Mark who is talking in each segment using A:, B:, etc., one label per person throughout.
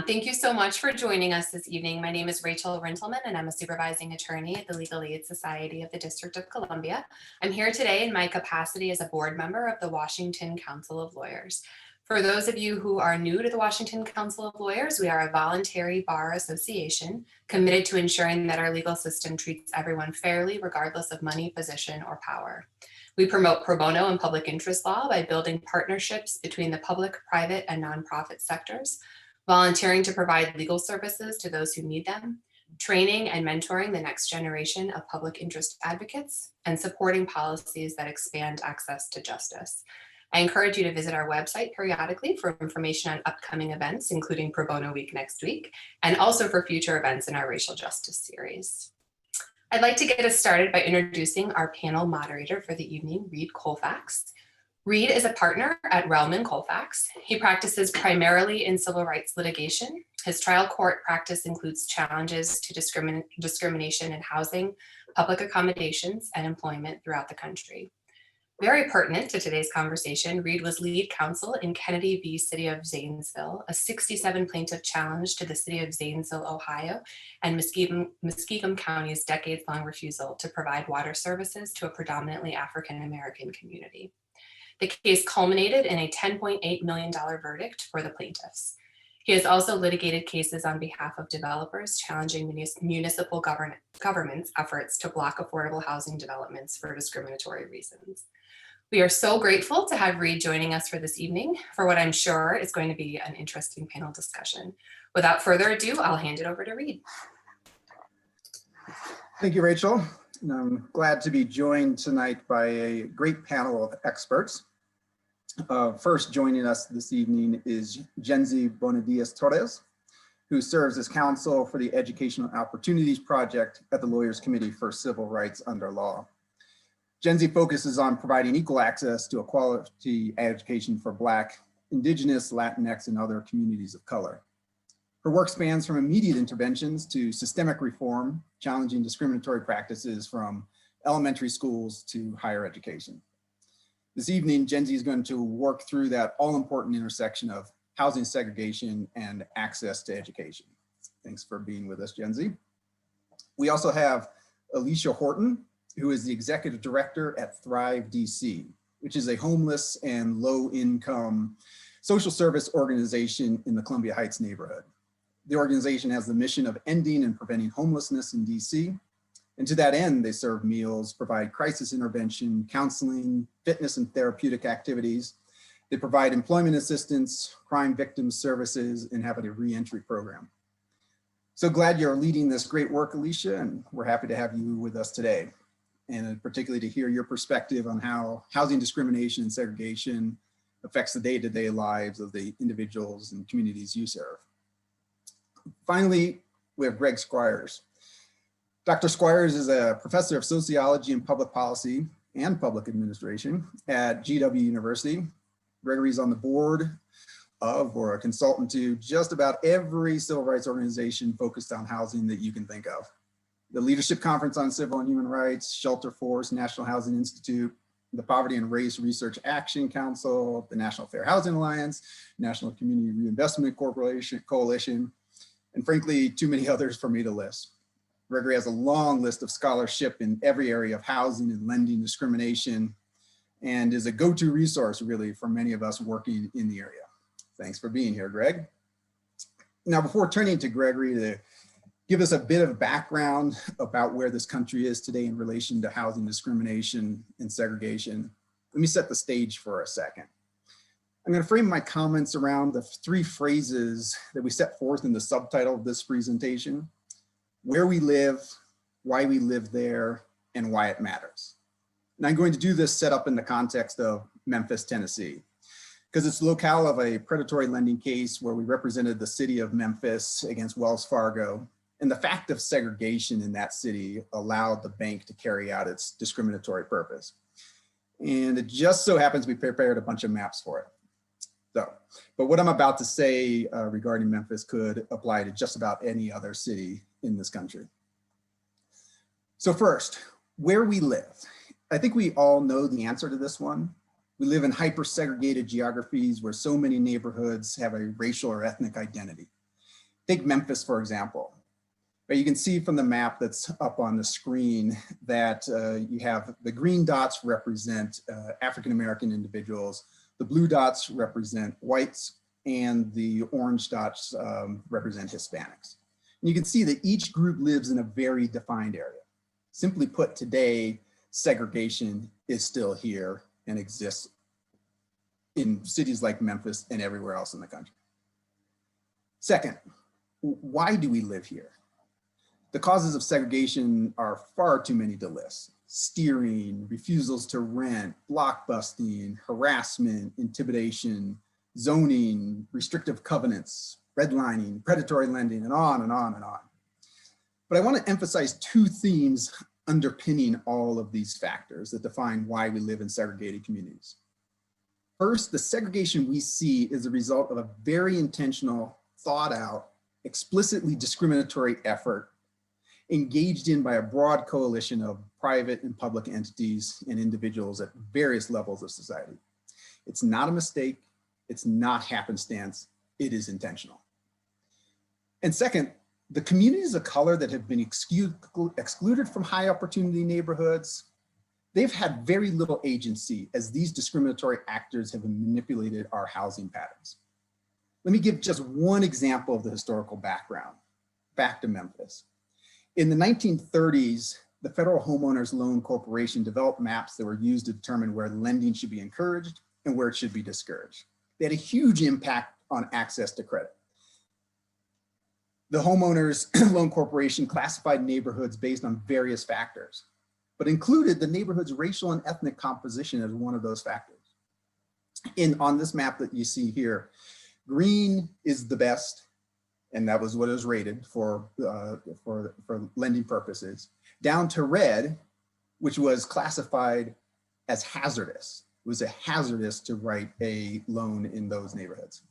A: Thank you so much for joining us this evening. My name is Rachel Rintelman, and I'm a supervising attorney at the Legal Aid Society of the District of Columbia. I'm here today in my capacity as a board member of the Washington Council of Lawyers. For those of you who are new to the Washington Council of Lawyers, we are a voluntary bar association committed to ensuring that our legal system treats everyone fairly, regardless of money, position, or power. We promote pro bono and public interest law by building partnerships between the public, private, and nonprofit sectors, volunteering to provide legal services to those who need them, training and mentoring the next generation of public interest advocates, and supporting policies that expand access to justice. I encourage you to visit our website periodically for information on upcoming events, including Pro Bono Week next week, and also for future events in our racial justice series. I'd like to get us started by introducing our panel moderator for the evening, Reed Colfax. Reed is a partner at Relman Colfax. He practices primarily in civil rights litigation. His trial court practice includes challenges to discrimination in housing, public accommodations, and employment throughout the country. Very pertinent to today's conversation, Reed was lead counsel in Kennedy v. City of Zanesville, a 67 plaintiff challenge to the City of Zanesville, Ohio, and Muskingum County's decades-long refusal to provide water services to a predominantly African-American community. The case culminated in a $10.8 million verdict for the plaintiffs. He has also litigated cases on behalf of developers challenging municipal government's efforts to block affordable housing developments for discriminatory reasons. We are so grateful to have Reed joining us for this evening for what I'm sure is going to be an interesting panel discussion. Without further ado, I'll hand it over to Reed.
B: Thank you, Rachel. And I'm glad to be joined tonight by a great panel of experts. First joining us this evening is Jenzy Bonadias-Torres, who serves as counsel for the Educational Opportunities Project at the Lawyers Committee for Civil Rights Under Law. Jenzy focuses on providing equal access to a quality education for Black, Indigenous, Latinx, and other communities of color. Her work spans from immediate interventions to systemic reform, challenging discriminatory practices from elementary schools to higher education. This evening, Jenzy is going to work through that all-important intersection of housing segregation and access to education. Thanks for being with us, Jenzy. We also have Alicia Horton, who is the executive director at Thrive DC, which is a homeless and low-income social service organization in the Columbia Heights neighborhood. The organization has the mission of ending and preventing homelessness in DC. And to that end, they serve meals, provide crisis intervention, counseling, fitness and therapeutic activities. They provide employment assistance, crime victims services, and have a reentry program. So glad you're leading this great work, Alicia, and we're happy to have you with us today. And particularly to hear your perspective on how housing discrimination and segregation affects the day-to-day lives of the individuals and communities you serve. Finally, we have Greg Squires. Dr. Squires is a professor of sociology and public policy and public administration at GW University. Gregory's on the board of or a consultant to just about every civil rights organization focused on housing that you can think of. The Leadership Conference on Civil and Human Rights, Shelter Force, National Housing Institute, the Poverty and Race Research Action Council, the National Fair Housing Alliance, National Community Reinvestment Coalition, and frankly, too many others for me to list. Gregory has a long list of scholarship in every area of housing and lending discrimination, and is a go-to resource really for many of us working in the area. Thanks for being here, Greg. Now, before turning to Gregory to give us a bit of background about where this country is today in relation to housing discrimination and segregation, let me set the stage for a second. I'm going to frame my comments around the three phrases that we set forth in the subtitle of this presentation: where we live, why we live there, and why it matters. And I'm going to do this set up in the context of Memphis, Tennessee, because it's the locale of a predatory lending case where we represented the city of Memphis against Wells Fargo. And the fact of segregation in that city allowed the bank to carry out its discriminatory purpose. And it just so happens we prepared a bunch of maps for it. But what I'm about to say regarding Memphis could apply to just about any other city in this country. So first, where we live. I think we all know the answer to this one. We live in hyper-segregated geographies where so many neighborhoods have a racial or ethnic identity. Take Memphis, for example. But you can see from the map that's up on the screen that you have the green dots represent African-American individuals, the blue dots represent whites, and the orange dots represent Hispanics. And you can see that each group lives in a very defined area. Simply put, today, segregation is still here and exists in cities like Memphis and everywhere else in the country. Second, why do we live here? The causes of segregation are far too many to list. Steering, refusals to rent, blockbusting, harassment, intimidation, zoning, restrictive covenants, redlining, predatory lending, and on and on and on. But I want to emphasize two themes underpinning all of these factors that define why we live in segregated communities. First, the segregation we see is a result of a very intentional, thought out, explicitly discriminatory effort engaged in by a broad coalition of private and public entities and individuals at various levels of society. It's not a mistake, it's not happenstance, it is intentional. And second, the communities of color that have been excluded from high opportunity neighborhoods, they've had very little agency as these discriminatory actors have manipulated our housing patterns. Let me give just one example of the historical background, back to Memphis. In the 1930s, the Federal Homeowners Loan Corporation developed maps that were used to determine where lending should be encouraged and where it should be discouraged. They had a huge impact on access to credit. The Homeowners Loan Corporation classified neighborhoods based on various factors, but included the neighborhood's racial and ethnic composition as one of those factors. On this map that you see here, green is the best, and that was what it was rated for lending purposes, down to red, which was classified as hazardous. It was hazardous to write a loan in those neighborhoods.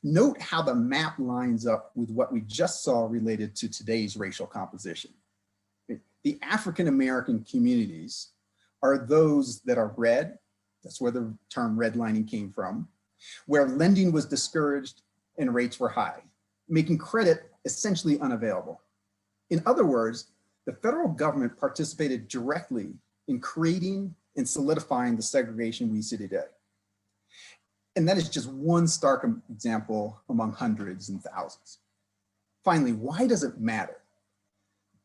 B: Note how the map lines up with what we just saw related to today's racial composition. The African-American communities are those that are red, that's where the term redlining came from, where lending was discouraged and rates were high, making credit essentially unavailable. In other words, the federal government participated directly in creating and solidifying the segregation we see today. And that is just one stark example among hundreds and thousands. Finally, why does it matter?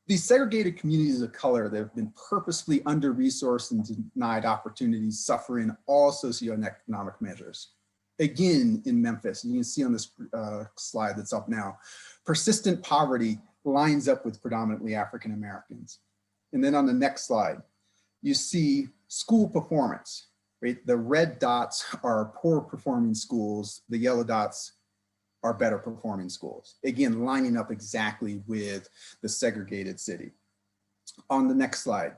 B: These segregated communities of color that have been purposefully under-resourced and denied opportunities suffer in all socioeconomic measures. Again, in Memphis, you can see on this slide that's up now, persistent poverty lines up with predominantly African Americans. And then on the next slide, you see school performance, right? The red dots are poor performing schools, the yellow dots are better performing schools. Again, lining up exactly with the segregated city. On the next slide,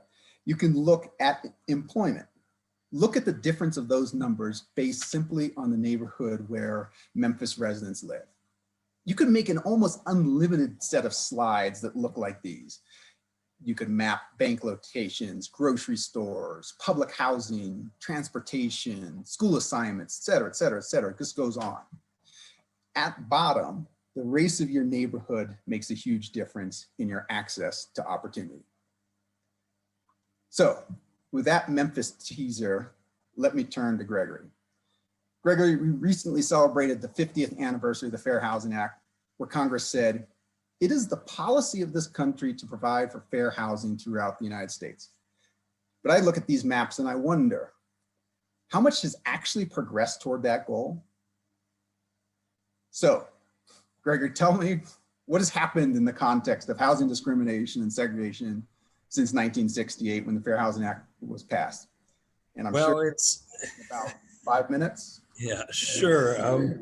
B: you can look at employment. Look at the difference of those numbers based simply on the neighborhood where Memphis residents live. You could make an almost unlimited set of slides that look like these. You could map bank locations, grocery stores, public housing, transportation, school assignments, et cetera, et cetera, et cetera. It just goes on. At bottom, the race of your neighborhood makes a huge difference in your access to opportunity. So with that Memphis teaser, let me turn to Gregory. Gregory, we recently celebrated the 50th anniversary of the Fair Housing Act, where Congress said, it is the policy of this country to provide for fair housing throughout the United States. But I look at these maps and I wonder, how much has actually progressed toward that goal? So, Gregory, tell me what has happened in the context of housing discrimination and segregation since 1968 when the Fair Housing Act was passed. And I'm sure it's about 5 minutes.
C: Yeah, sure.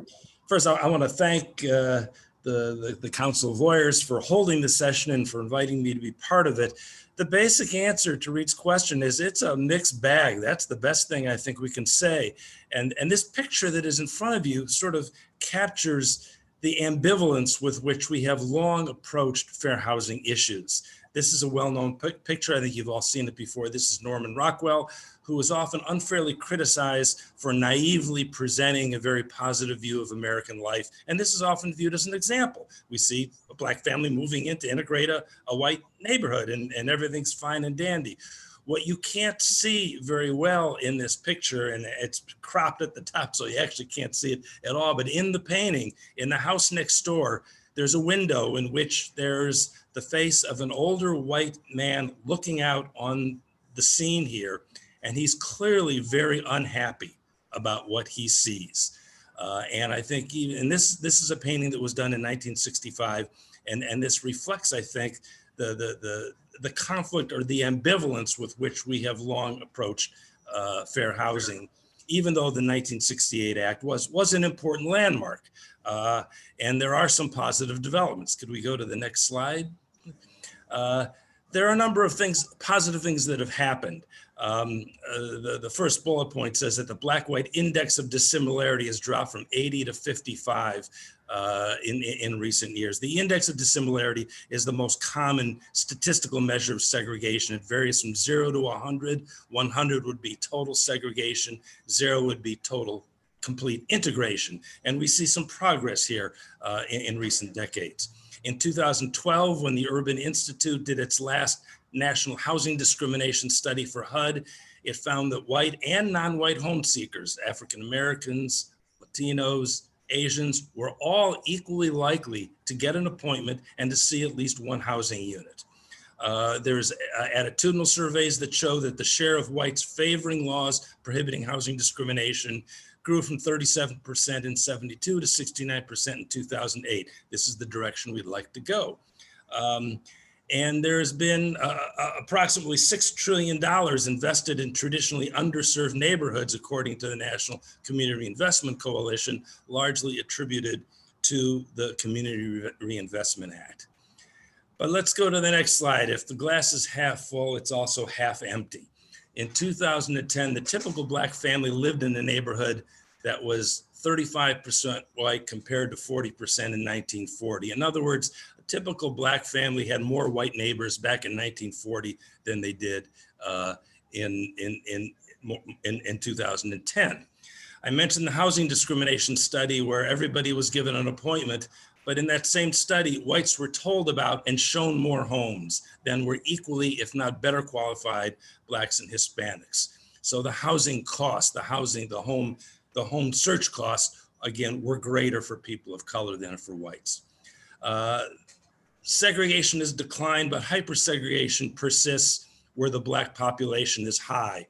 C: First, I want to thank the Council of Lawyers for holding the session and for inviting me to be part of it. The basic answer to Reed's question is it's a mixed bag. That's the best thing I think we can say. And this picture that is in front of you sort of captures the ambivalence with which we have long approached fair housing issues. This is a well-known picture. I think you've all seen it before. This is Norman Rockwell, who was often unfairly criticized for naively presenting a very positive view of American life. And this is often viewed as an example. We see a Black family moving in to integrate a white neighborhood, and everything's fine and dandy. What you can't see very well in this picture, and it's cropped at the top, so you actually can't see it at all, but in the painting, in the house next door, there's a window in which there's the face of an older white man looking out on the scene here, and he's clearly very unhappy about what he sees. And I think and this is a painting that was done in 1965, and this reflects, I think, the conflict or the ambivalence with which we have long approached fair housing, even though the 1968 Act was an important landmark. And there are some positive developments. Could we go to the next slide? There are a number of positive things that have happened. The first bullet point says that the Black-white index of dissimilarity has dropped from 80 to 55 in recent years. The index of dissimilarity is the most common statistical measure of segregation. It varies from 0 to 100. 100 would be total segregation. 0 would be total complete integration. And we see some progress here in recent decades. In 2012, when the Urban Institute did its last national housing discrimination study for HUD, it found that white and non-white home seekers, African Americans, Latinos, Asians, were all equally likely to get an appointment and to see at least one housing unit. There's attitudinal surveys that show that the share of whites favoring laws prohibiting housing discrimination grew from 37% in 72 to 69% in 2008. This is the direction we'd like to go. And there's been approximately $6 trillion invested in traditionally underserved neighborhoods, according to the National Community Investment Coalition, largely attributed to the Community Reinvestment Act. But let's go to the next slide. If the glass is half full, it's also half empty. In 2010, the typical Black family lived in a neighborhood that was 35% white compared to 40% in 1940. In other words, a typical Black family had more white neighbors back in 1940 than they did in 2010. I mentioned the housing discrimination study where everybody was given an appointment, but in that same study, whites were told about and shown more homes than were equally, if not better qualified, Blacks and Hispanics. So the housing costs, the home search costs, again, were greater for people of color than for whites. Segregation has declined, but hypersegregation persists where the Black population is high.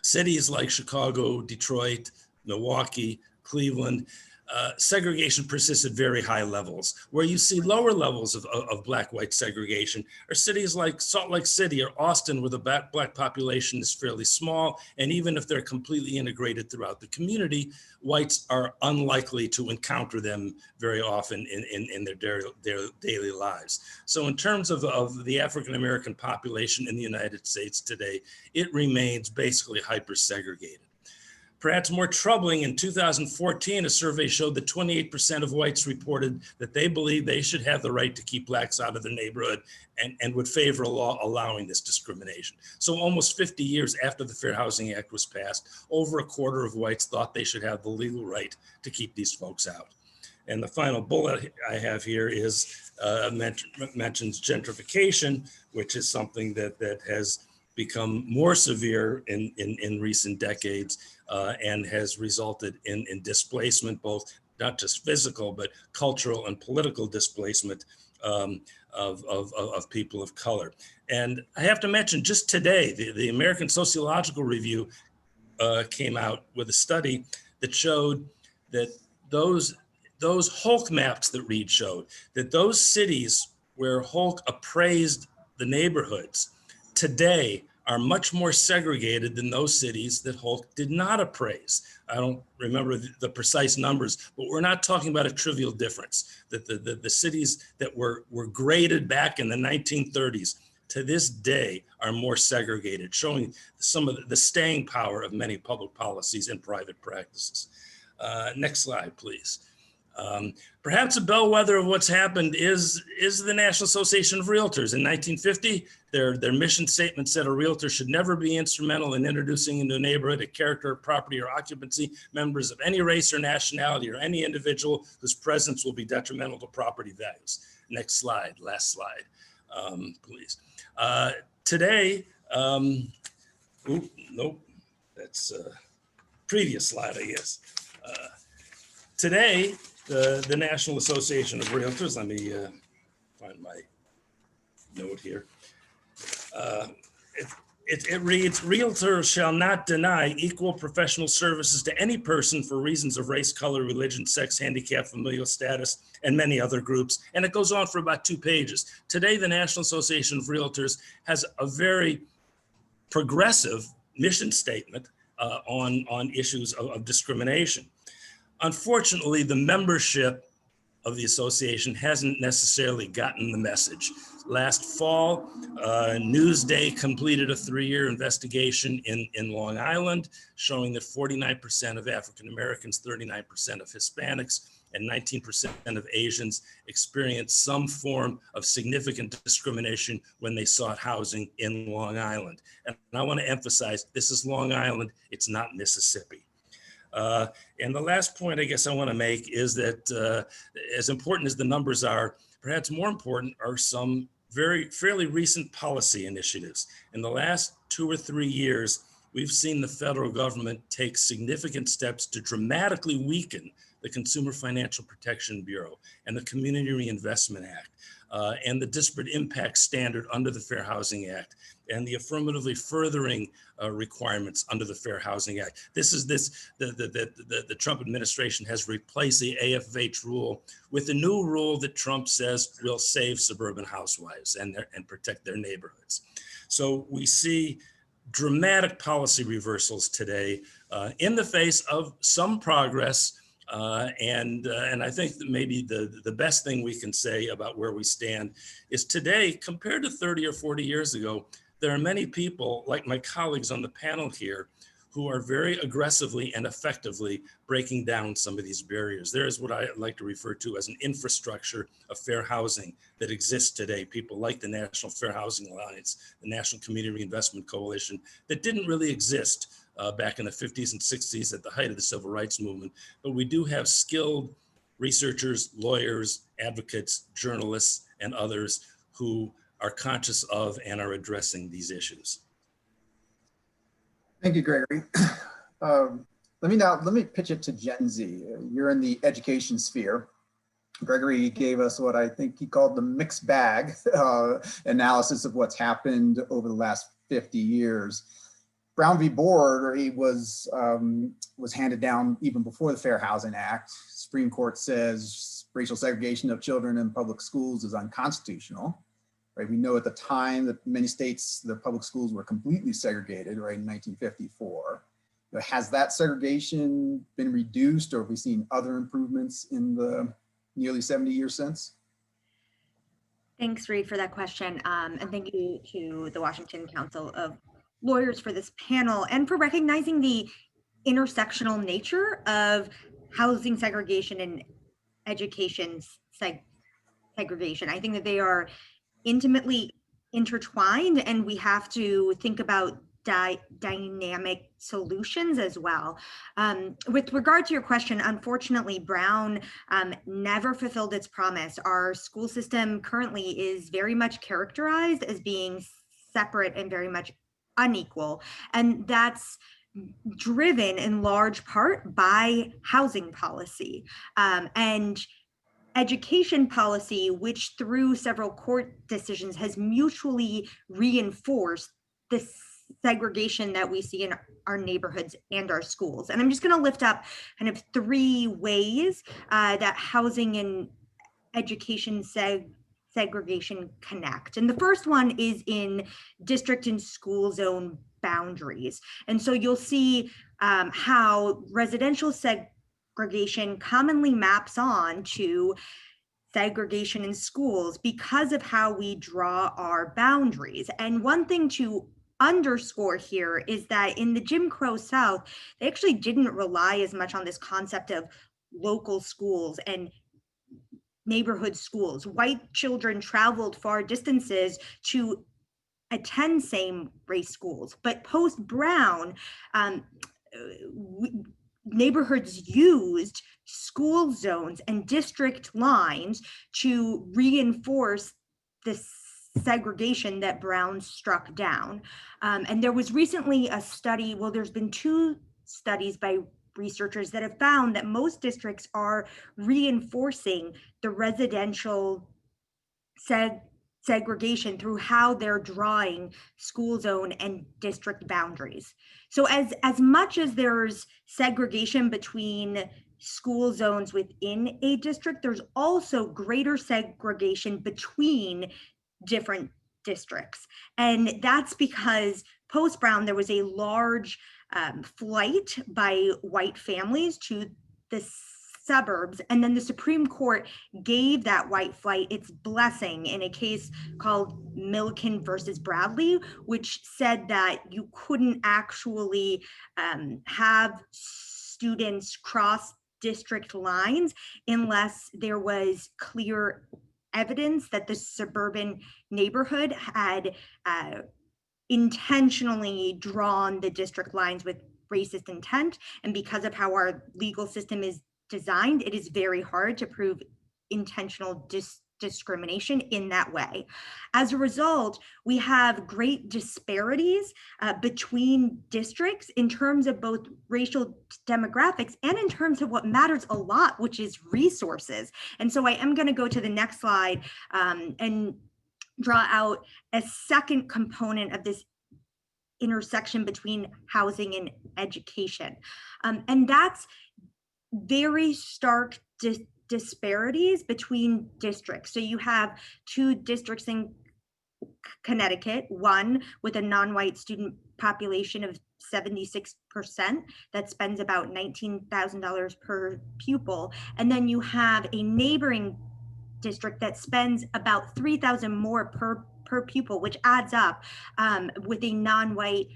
C: Cities like Chicago, Detroit, Milwaukee, Cleveland, segregation persists at very high levels. Where you see lower levels of Black-white segregation are cities like Salt Lake City or Austin, where the Black population is fairly small. And even if they're completely integrated throughout the community, whites are unlikely to encounter them very often in their daily lives. So in terms of the African-American population in the United States today, it remains basically hyper-segregated. Perhaps more troubling, in 2014, a survey showed that 28% of whites reported that they believe they should have the right to keep Blacks out of their neighborhood and would favor a law allowing this discrimination. So almost 50 years after the Fair Housing Act was passed, over a quarter of whites thought they should have the legal right to keep these folks out. And the final bullet I have here is mentions gentrification, which is something that has become more severe in recent decades and has resulted in displacement, both not just physical, but cultural and political displacement of people of color. And I have to mention, just today, the American Sociological Review came out with a study that showed that those Holk maps that Reed showed, that those cities where Holk appraised the neighborhoods today are much more segregated than those cities that Holk did not appraise. I don't remember the precise numbers, but we're not talking about a trivial difference. That the cities that were graded back in the 1930s to this day are more segregated, showing some of the staying power of many public policies and private practices. Next slide, please. Perhaps a bellwether of what's happened is the National Association of Realtors. In 1950, their mission statement said a realtor should never be instrumental in introducing into a neighborhood a character, property, or occupancy members of any race or nationality or any individual whose presence will be detrimental to property values. Next slide, last slide, please. Today, nope, that's previous slide, I guess. Today, the National Association of Realtors, let me find my note here. It reads, realtors shall not deny equal professional services to any person for reasons of race, color, religion, sex, handicap, familial status, and many other groups. And it goes on for about 2 pages. Today, the National Association of Realtors has a very progressive mission statement on issues of discrimination. Unfortunately, the membership of the association hasn't necessarily gotten the message. Last fall, Newsday completed a 3-year investigation in Long Island, showing that 49% of African Americans, 39% of Hispanics, and 19% of Asians experienced some form of significant discrimination when they sought housing in Long Island. And I want to emphasize, this is Long Island, it's not Mississippi. And the last point I guess I want to make is that as important as the numbers are, perhaps more important are some fairly recent policy initiatives. In the last 2 or 3 years, we've seen the federal government take significant steps to dramatically weaken the Consumer Financial Protection Bureau and the Community Reinvestment Act and the disparate impact standard under the Fair Housing Act and the affirmatively furthering requirements under the Fair Housing Act. The Trump administration has replaced the AFH rule with a new rule that Trump says will save suburban housewives and protect their neighborhoods. So we see dramatic policy reversals today in the face of some progress. And I think that maybe the best thing we can say about where we stand is today, compared to 30 or 40 years ago, there are many people like my colleagues on the panel here who are very aggressively and effectively breaking down some of these barriers. There is what I like to refer to as an infrastructure of fair housing that exists today. People like the National Fair Housing Alliance, the National Community Reinvestment Coalition, that didn't really exist back in the 50s and 60s at the height of the civil rights movement. But we do have skilled researchers, lawyers, advocates, journalists, and others who are conscious of and are addressing these issues.
B: Thank you, Gregory. Let me pitch it to Gen Z. You're in the education sphere. Gregory gave us what I think he called the mixed bag analysis of what's happened over the last 50 years. Brown v. Board was handed down even before the Fair Housing Act. Supreme Court says racial segregation of children in public schools is unconstitutional. Right? We know at the time that many states, their public schools were completely segregated, right, in 1954. Has that segregation been reduced, or have we seen other improvements in the nearly 70 years since?
D: Thanks, Reed, for that question. And thank you to the Washington Council of Lawyers for this panel and for recognizing the intersectional nature of housing segregation and education segregation. I think that they are intimately intertwined, and we have to think about dynamic solutions as well. With regard to your question, unfortunately, Brown never fulfilled its promise. Our school system currently is very much characterized as being separate and very much unequal, and that's driven in large part by housing policy and education policy, which through several court decisions has mutually reinforced the segregation that we see in our neighborhoods and our schools. And I'm just going to lift up kind of 3 ways that housing and education segregation connect. And the first one is in district and school zone boundaries. And so you'll see how residential segregation commonly maps on to segregation in schools because of how we draw our boundaries. And one thing to underscore here is that in the Jim Crow South, they actually didn't rely as much on this concept of local schools and neighborhood schools. White children traveled far distances to attend same race schools, but post Brown, neighborhoods used school zones and district lines to reinforce the segregation that Brown struck down. And there was recently a study, well, there's been 2 studies by researchers that have found that most districts are reinforcing the residential segregation through how they're drawing school zone and district boundaries. So as much as there's segregation between school zones within a district, there's also greater segregation between different districts. And that's because post Brown, there was a large flight by white families to the suburbs. And then the Supreme Court gave that white flight its blessing in a case called Milliken versus Bradley, which said that you couldn't actually have students cross district lines unless there was clear evidence that the suburban neighborhood had intentionally drawn the district lines with racist intent. And because of how our legal system is designed, it is very hard to prove intentional discrimination in that way. As a result, we have great disparities between districts in terms of both racial demographics and in terms of what matters a lot, which is resources. And so I am going to go to the next slide and draw out a second component of this intersection between housing and education. And that's very stark disparities between districts. So you have 2 districts in Connecticut, one with a non-white student population of 76% that spends about $19,000 per pupil. And then you have a neighboring district that spends about $3,000 more per pupil, which adds up with a non-white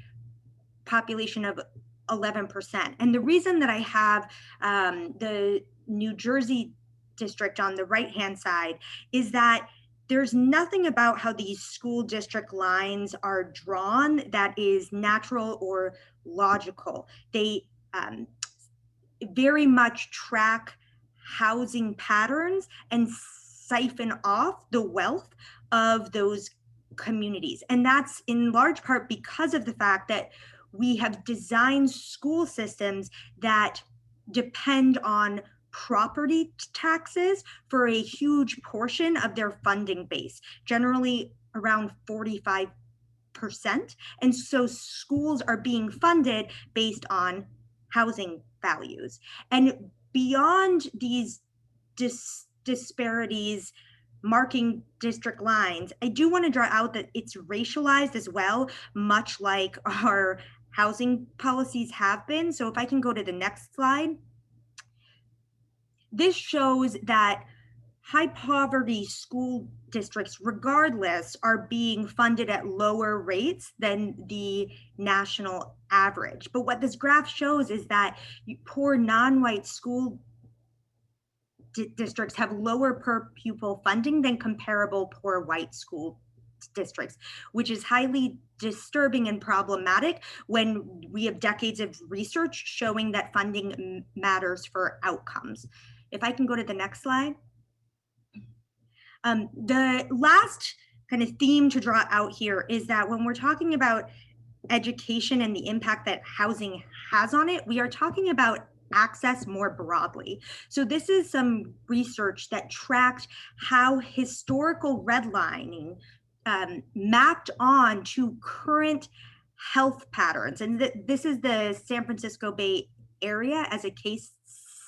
D: population of 11%. And the reason that I have the New Jersey district on the right-hand side is that there's nothing about how these school district lines are drawn that is natural or logical. They very much track housing patterns and siphon off the wealth of those communities. And that's in large part because of the fact that we have designed school systems that depend on property taxes for a huge portion of their funding base, generally around 45%. And so schools are being funded based on housing values. And beyond these disparities marking district lines, I do want to draw out that it's racialized as well, much like our housing policies have been. So if I can go to the next slide. This shows that high poverty school districts, regardless, are being funded at lower rates than the national average. But what this graph shows is that poor non-white school districts have lower per pupil funding than comparable poor white school districts, which is highly disturbing and problematic when we have decades of research showing that funding matters for outcomes. If I can go to the next slide. The last kind of theme to draw out here is that when we're talking about education and the impact that housing has on it, we are talking about access more broadly. So this is some research that tracked how historical redlining mapped on to current health patterns. And this is the San Francisco Bay Area as a case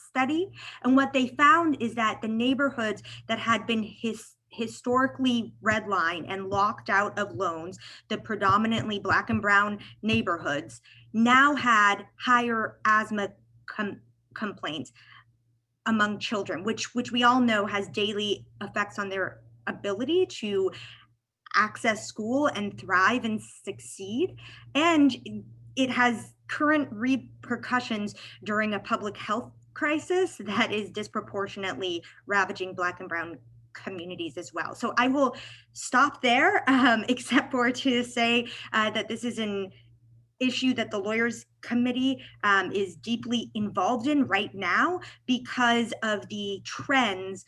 D: study. And what they found is that the neighborhoods that had been historically redlined and locked out of loans, the predominantly Black and brown neighborhoods, now had higher asthma complaints among children, which we all know has daily effects on their ability to access school and thrive and succeed. And it has current repercussions during a public health crisis that is disproportionately ravaging Black and Brown communities as well. So I will stop there, except for to say that this is an issue that the Lawyers Committee is deeply involved in right now because of the trends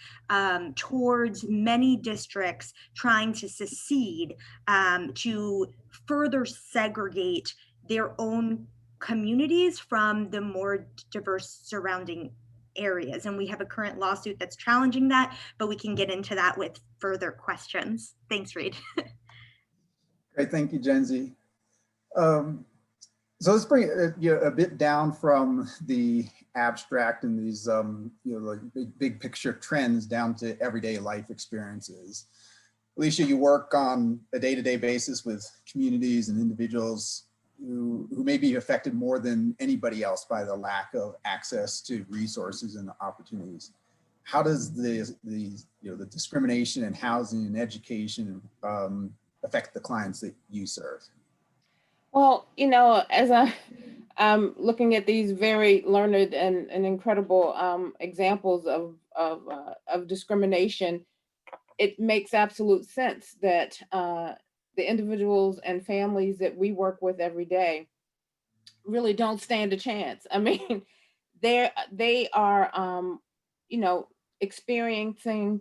D: towards many districts trying to secede to further segregate their own communities from the more diverse surrounding areas. And we have a current lawsuit that's challenging that, but we can get into that with further questions. Thanks, Reed.
B: Great, thank you, Jenzy. So let's bring it a bit down from the abstract and these like big picture trends down to everyday life experiences. Alicia, you work on a day-to-day basis with communities and individuals who may be affected more than anybody else by the lack of access to resources and opportunities. How does the discrimination in housing and education affect the clients that you serve?
E: Well, as I'm looking at these very learned and incredible examples of discrimination, it makes absolute sense that the individuals and families that we work with every day really don't stand a chance. I mean, they are, experiencing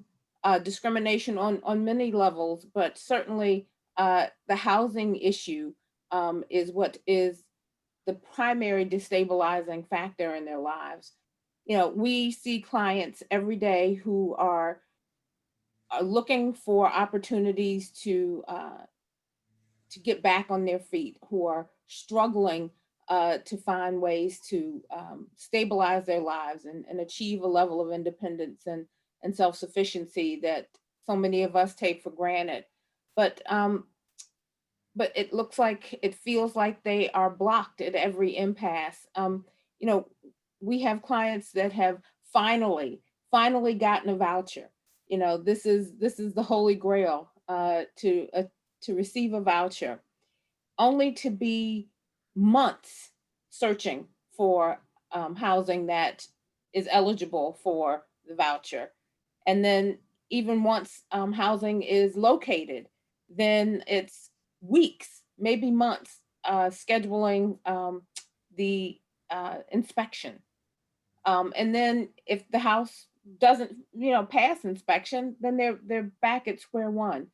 E: discrimination on many levels, but certainly the housing issue is what is the primary destabilizing factor in their lives. We see clients every day who are looking for opportunities to get back on their feet, who are struggling to find ways to stabilize their lives and achieve a level of independence and self-sufficiency that so many of us take for granted. But it feels like they are blocked at every impasse. We have clients that have finally gotten a voucher. This is the holy grail to receive a voucher, only to be months searching for housing that is eligible for the voucher. And then even once housing is located, then it's weeks, maybe months, scheduling the inspection. And then if the house doesn't, pass inspection, then they're back at square one.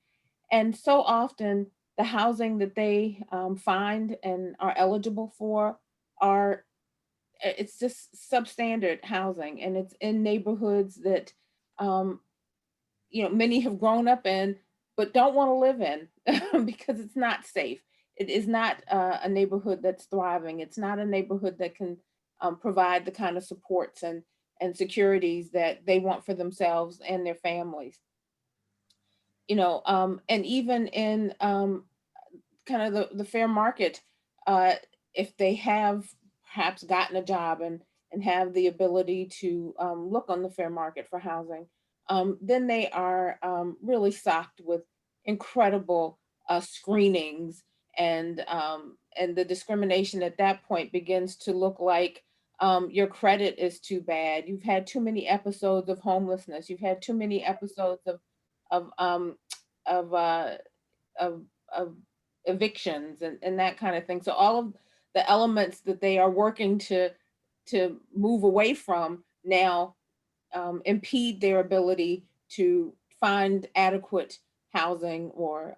E: And so often the housing that they find and are eligible for it's just substandard housing, and it's in neighborhoods that many have grown up in but don't want to live in because it's not safe. It is not a neighborhood that's thriving. It's not a neighborhood that can provide the kind of supports and securities that they want for themselves and their families. And even in kind of the fair market, if they have perhaps gotten a job and have the ability to look on the fair market for housing, then they are really stocked with incredible screenings, and the discrimination at that point begins to look like your credit is too bad. You've had too many episodes of homelessness. You've had too many episodes of of uh, of evictions and that kind of thing. So all of the elements that they are working to move away from now impede their ability to find adequate housing or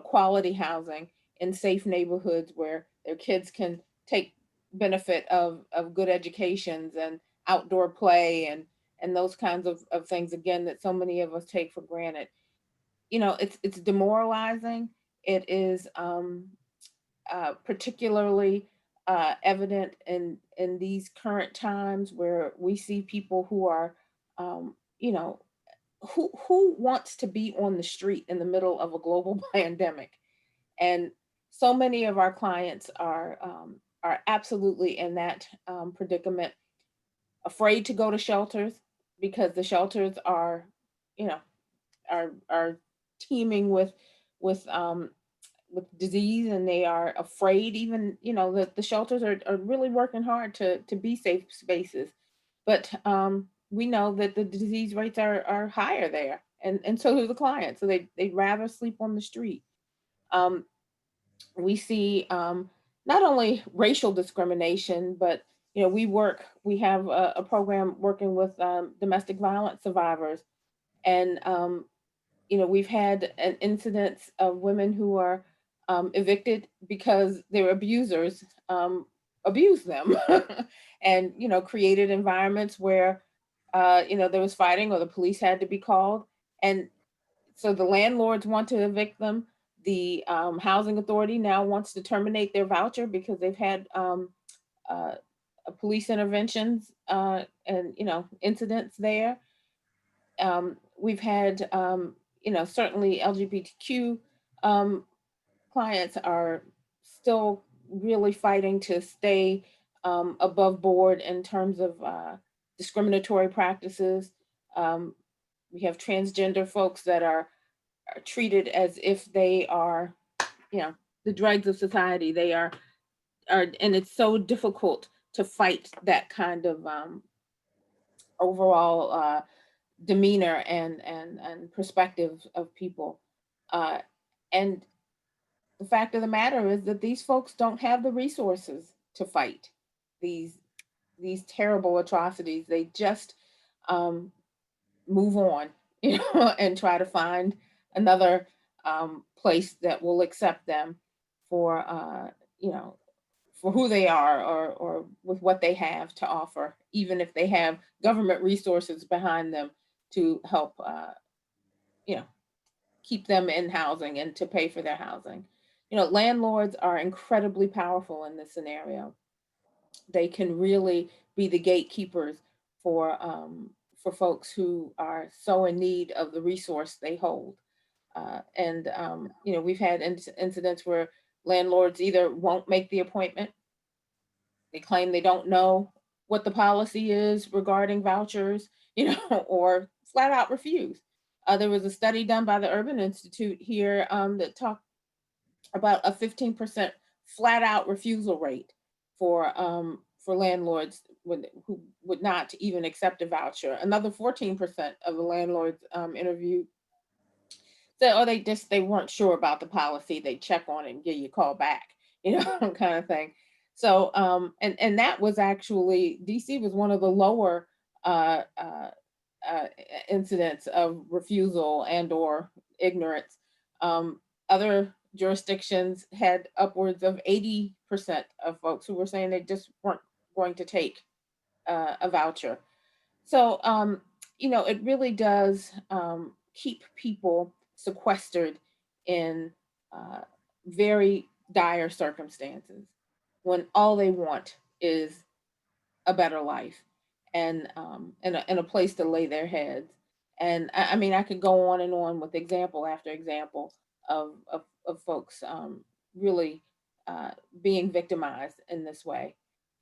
E: quality housing in safe neighborhoods where their kids can take benefit of good educations and outdoor play and those kinds of things, again, that so many of us take for granted. It's demoralizing. It is particularly evident in these current times where we see people who are, who wants to be on the street in the middle of a global pandemic. And so many of our clients are absolutely in that predicament, afraid to go to shelters because the shelters are, are teeming with disease, and they are afraid. Even that the shelters are really working hard to be safe spaces. but we know that the disease rates are higher there, and so do the clients. So they'd rather sleep on the street. We see not only racial discrimination, but we have a program working with domestic violence survivors, and we've had an incidence of women who are evicted because their abusers abused them, and created environments where there was fighting or the police had to be called, and so the landlords want to evict them. The housing authority now wants to terminate their voucher because they've had uh, police interventions and incidents there. We've had certainly LGBTQ clients are still really fighting to stay above board in terms of discriminatory practices. We have transgender folks that are treated as if they are, the dregs of society. They are, and it's so difficult to fight that kind of overall demeanor and perspective of people. And the fact of the matter is that these folks don't have the resources to fight these terrible atrocities. They just move on, and try to find another place that will accept them for for who they are, or with what they have to offer, even if they have government resources behind them to help keep them in housing and to pay for their housing. Landlords are incredibly powerful in this scenario. They can really be the gatekeepers for folks who are so in need of the resource they hold. And we've had incidents where landlords either won't make the appointment, they claim they don't know what the policy is regarding vouchers, or flat out refuse. There was a study done by the Urban Institute here that talked about a 15% flat out refusal rate for landlords who would not even accept a voucher. Another 14% of the landlords interviewed said, oh, they weren't sure about the policy. They check on it and give you a call back, kind of thing. So and that was actually, DC was one of the lower incidents of refusal and or ignorance. Other jurisdictions had upwards of 80% of folks who were saying they just weren't going to take a voucher. So, it really does keep people sequestered in very dire circumstances when all they want is a better life and and a place to lay their heads. And I mean, I could go on and on with example after example of folks really being victimized in this way.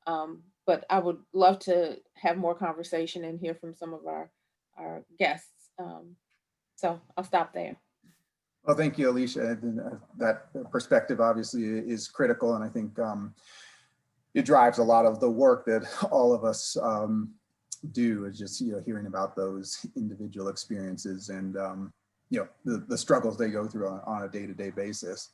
E: But I would love to have more conversation and hear from some of our guests. So I'll stop there.
B: Well, thank you, Alicia. That perspective obviously is critical, and I think it drives a lot of the work that all of us do, is just hearing about those individual experiences and the struggles they go through on a day-to-day basis.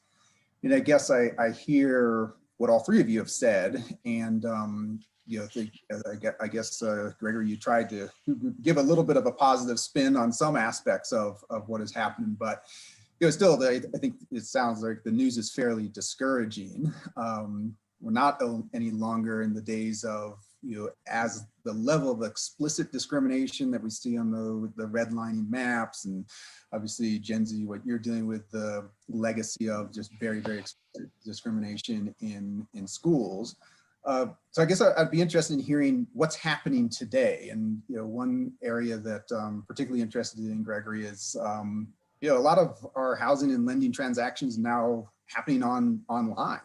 B: And I guess I hear what all three of you have said, and I guess Gregory, you tried to give a little bit of a positive spin on some aspects of what is happening, but still, I think it sounds like the news is fairly discouraging. We're not any longer in the days of, as the level of explicit discrimination that we see on the redlining maps, and obviously Gen Z, what you're dealing with, the legacy of just very, very explicit discrimination in schools. So I guess I'd be interested in hearing what's happening today. And one area that I'm particularly interested in, Gregory, is a lot of our housing and lending transactions now happening online.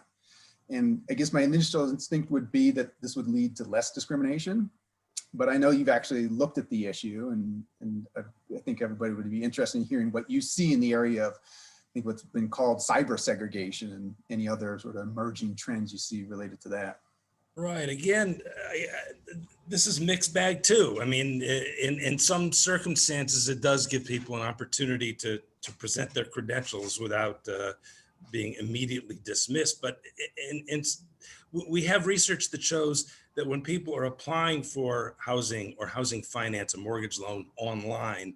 B: And I guess my initial instinct would be that this would lead to less discrimination, but I know you've actually looked at the issue, and I think everybody would be interested in hearing what you see in the area of, I think, what's been called cyber segregation and any other sort of emerging trends you see related to that.
C: Right. Again, this is mixed bag too. I mean, in some circumstances, it does give people an opportunity to present their credentials without being immediately dismissed. But we have research that shows that when people are applying for housing or housing finance, a mortgage loan online,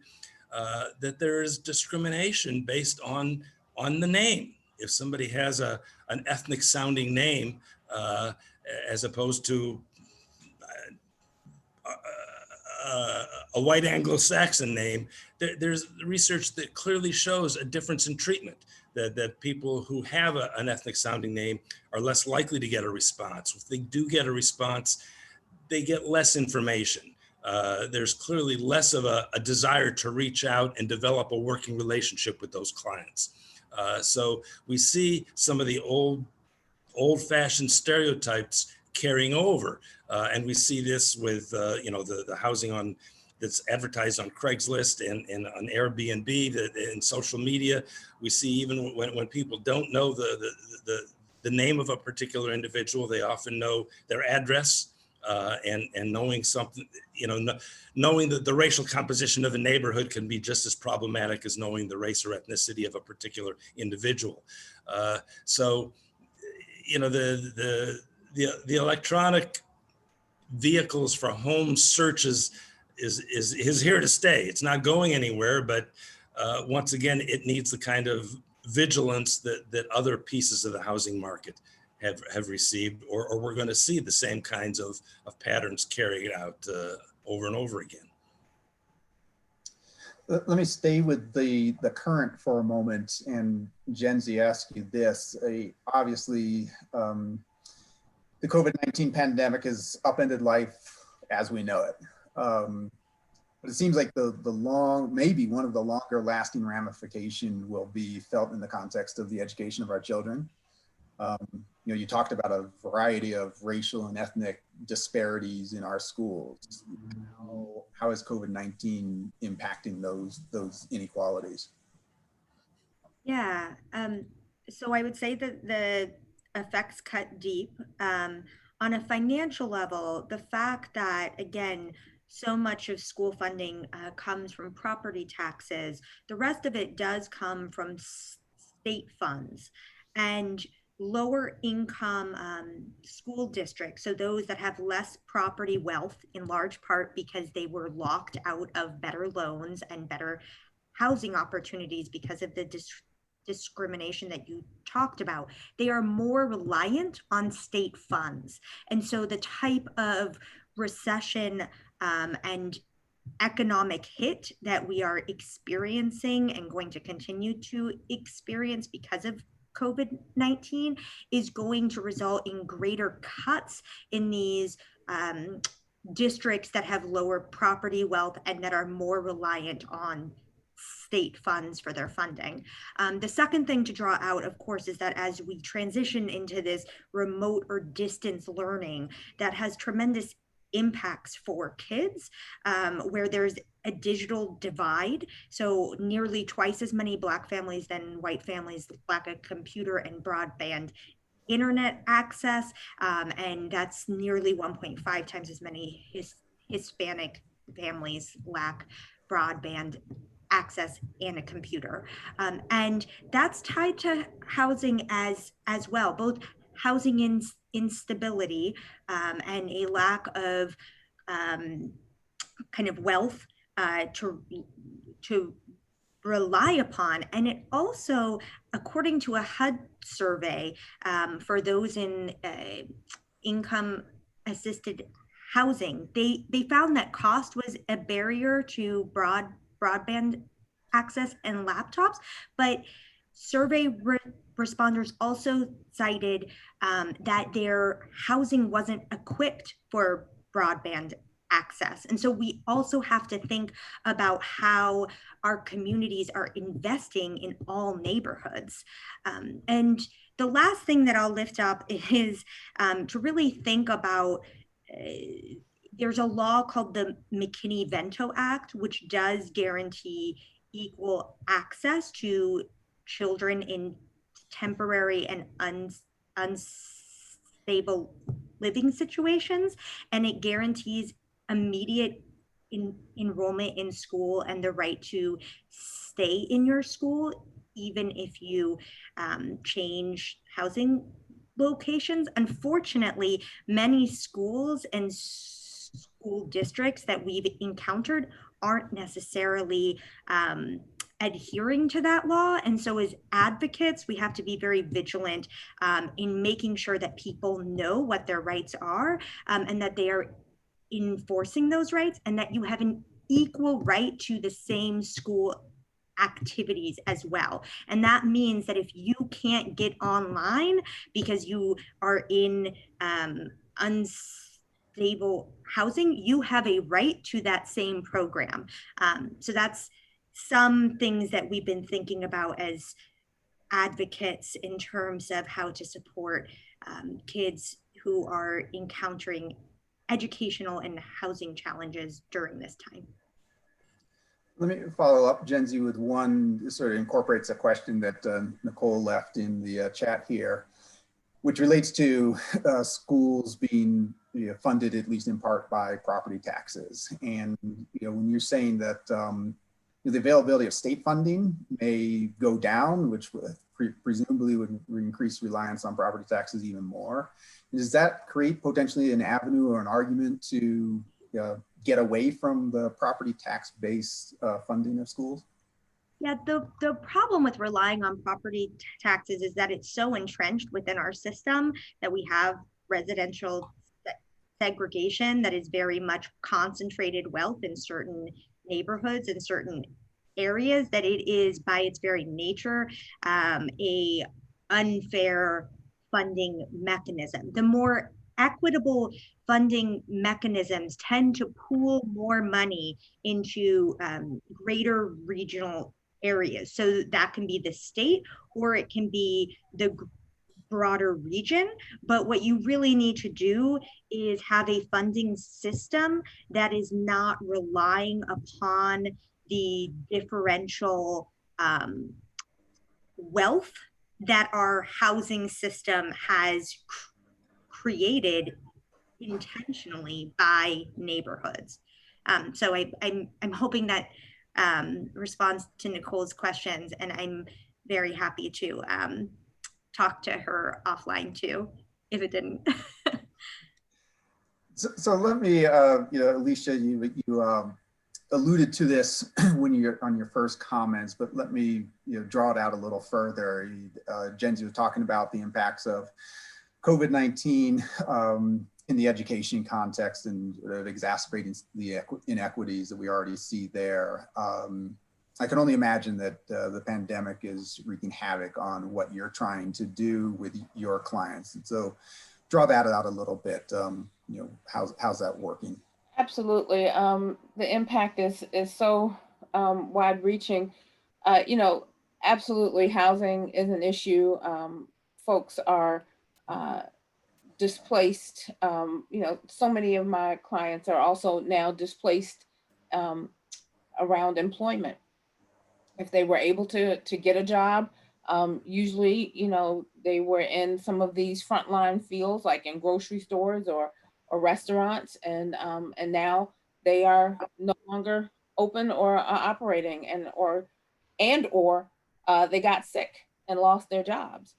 C: that there is discrimination based on the name. If somebody has an ethnic sounding name, as opposed to a white Anglo-Saxon name, there's research that clearly shows a difference in treatment, that people who have an ethnic sounding name are less likely to get a response. If they do get a response, they get less information. There's clearly less of a desire to reach out and develop a working relationship with those clients. So we see some of the old-fashioned stereotypes carrying over. And we see this with, the housing that's advertised on Craigslist and on Airbnb, in social media. We see even when people don't know the name of a particular individual, they often know their address. And knowing something, knowing that the racial composition of a neighborhood can be just as problematic as knowing the race or ethnicity of a particular individual. So the electronic vehicles for home searches is here to stay. It's not going anywhere, but once again, it needs the kind of vigilance that other pieces of the housing market have received, or we're going to see the same kinds of patterns carried out over and over again.
B: Let me stay with the current for a moment, and Jenzi, ask you this. Obviously, the COVID-19 pandemic has upended life as we know it. But it seems like maybe one of the longer lasting ramification will be felt in the context of the education of our children. You talked about a variety of racial and ethnic disparities in our schools. How is COVID-19 impacting those inequalities?
D: Yeah, so I would say that the effects cut deep. On a financial level, the fact that, again, so much of school funding comes from property taxes, the rest of it does come from state funds. And lower income school districts, so those that have less property wealth, in large part because they were locked out of better loans and better housing opportunities because of the discrimination that you talked about, they are more reliant on state funds. And so the type of recession and economic hit that we are experiencing and going to continue to experience because of COVID-19 is going to result in greater cuts in these districts that have lower property wealth and that are more reliant on state funds for their funding. The second thing to draw out, of course, is that as we transition into this remote or distance learning, that has tremendous impacts for kids, where there's a digital divide. So nearly twice as many Black families than white families lack a computer and broadband internet access, and that's nearly 1.5 times as many Hispanic families lack broadband access and a computer. And that's tied to housing as well, both housing instability and a lack of kind of wealth to rely upon. And it also, according to a HUD survey, for those in income assisted housing, they found that cost was a barrier to broadband access and laptops, but survey responders also cited that their housing wasn't equipped for broadband access. And so we also have to think about how our communities are investing in all neighborhoods. And the last thing that I'll lift up is to really think about there's a law called the McKinney-Vento Act, which does guarantee equal access to children in temporary and unstable living situations, and it guarantees immediate enrollment in school and the right to stay in your school, even if you change housing locations. Unfortunately, many schools and school districts that we've encountered aren't necessarily adhering to that law. And so as advocates, we have to be very vigilant in making sure that people know what their rights are, and that they are enforcing those rights, and that you have an equal right to the same school activities as well. And that means that if you can't get online because you are in unstable housing, you have a right to that same program. So that's some things that we've been thinking about as advocates in terms of how to support kids who are encountering educational and housing challenges during this time.
B: Let me follow up, Jenzy, with one sort of incorporates a question that Nicole left in the chat here, which relates to schools being funded at least in part by property taxes. And when you're saying that the availability of state funding may go down, which presumably would increase reliance on property taxes even more, does that create potentially an avenue or an argument to get away from the property tax-based funding of schools?
D: Yeah, the problem with relying on property taxes is that it's so entrenched within our system that we have residential segregation that is very much concentrated wealth in certain neighborhoods and certain areas, that it is by its very nature a unfair funding mechanism. The more equitable funding mechanisms tend to pool more money into greater regional areas. So that can be the state, or it can be the broader region. But what you really need to do is have a funding system that is not relying upon the differential wealth that our housing system has created intentionally by neighborhoods. So I'm hoping that responds to Nicole's questions, and I'm very happy to talk to her offline too, if it didn't.
B: So let me, Alicia, you alluded to this when you're on your first comments, but let me draw it out a little further. Jenzy was talking about the impacts of COVID-19 in the education context and exacerbating the inequities that we already see there. I can only imagine that the pandemic is wreaking havoc on what you're trying to do with your clients. And so draw that out a little bit. How's that working?
E: Absolutely. The impact is so wide reaching. Absolutely, housing is an issue. Folks are displaced. So many of my clients are also now displaced around employment. If they were able to get a job, usually, they were in some of these frontline fields, like in grocery stores or restaurants, and now they are no longer open or operating, or they got sick and lost their jobs.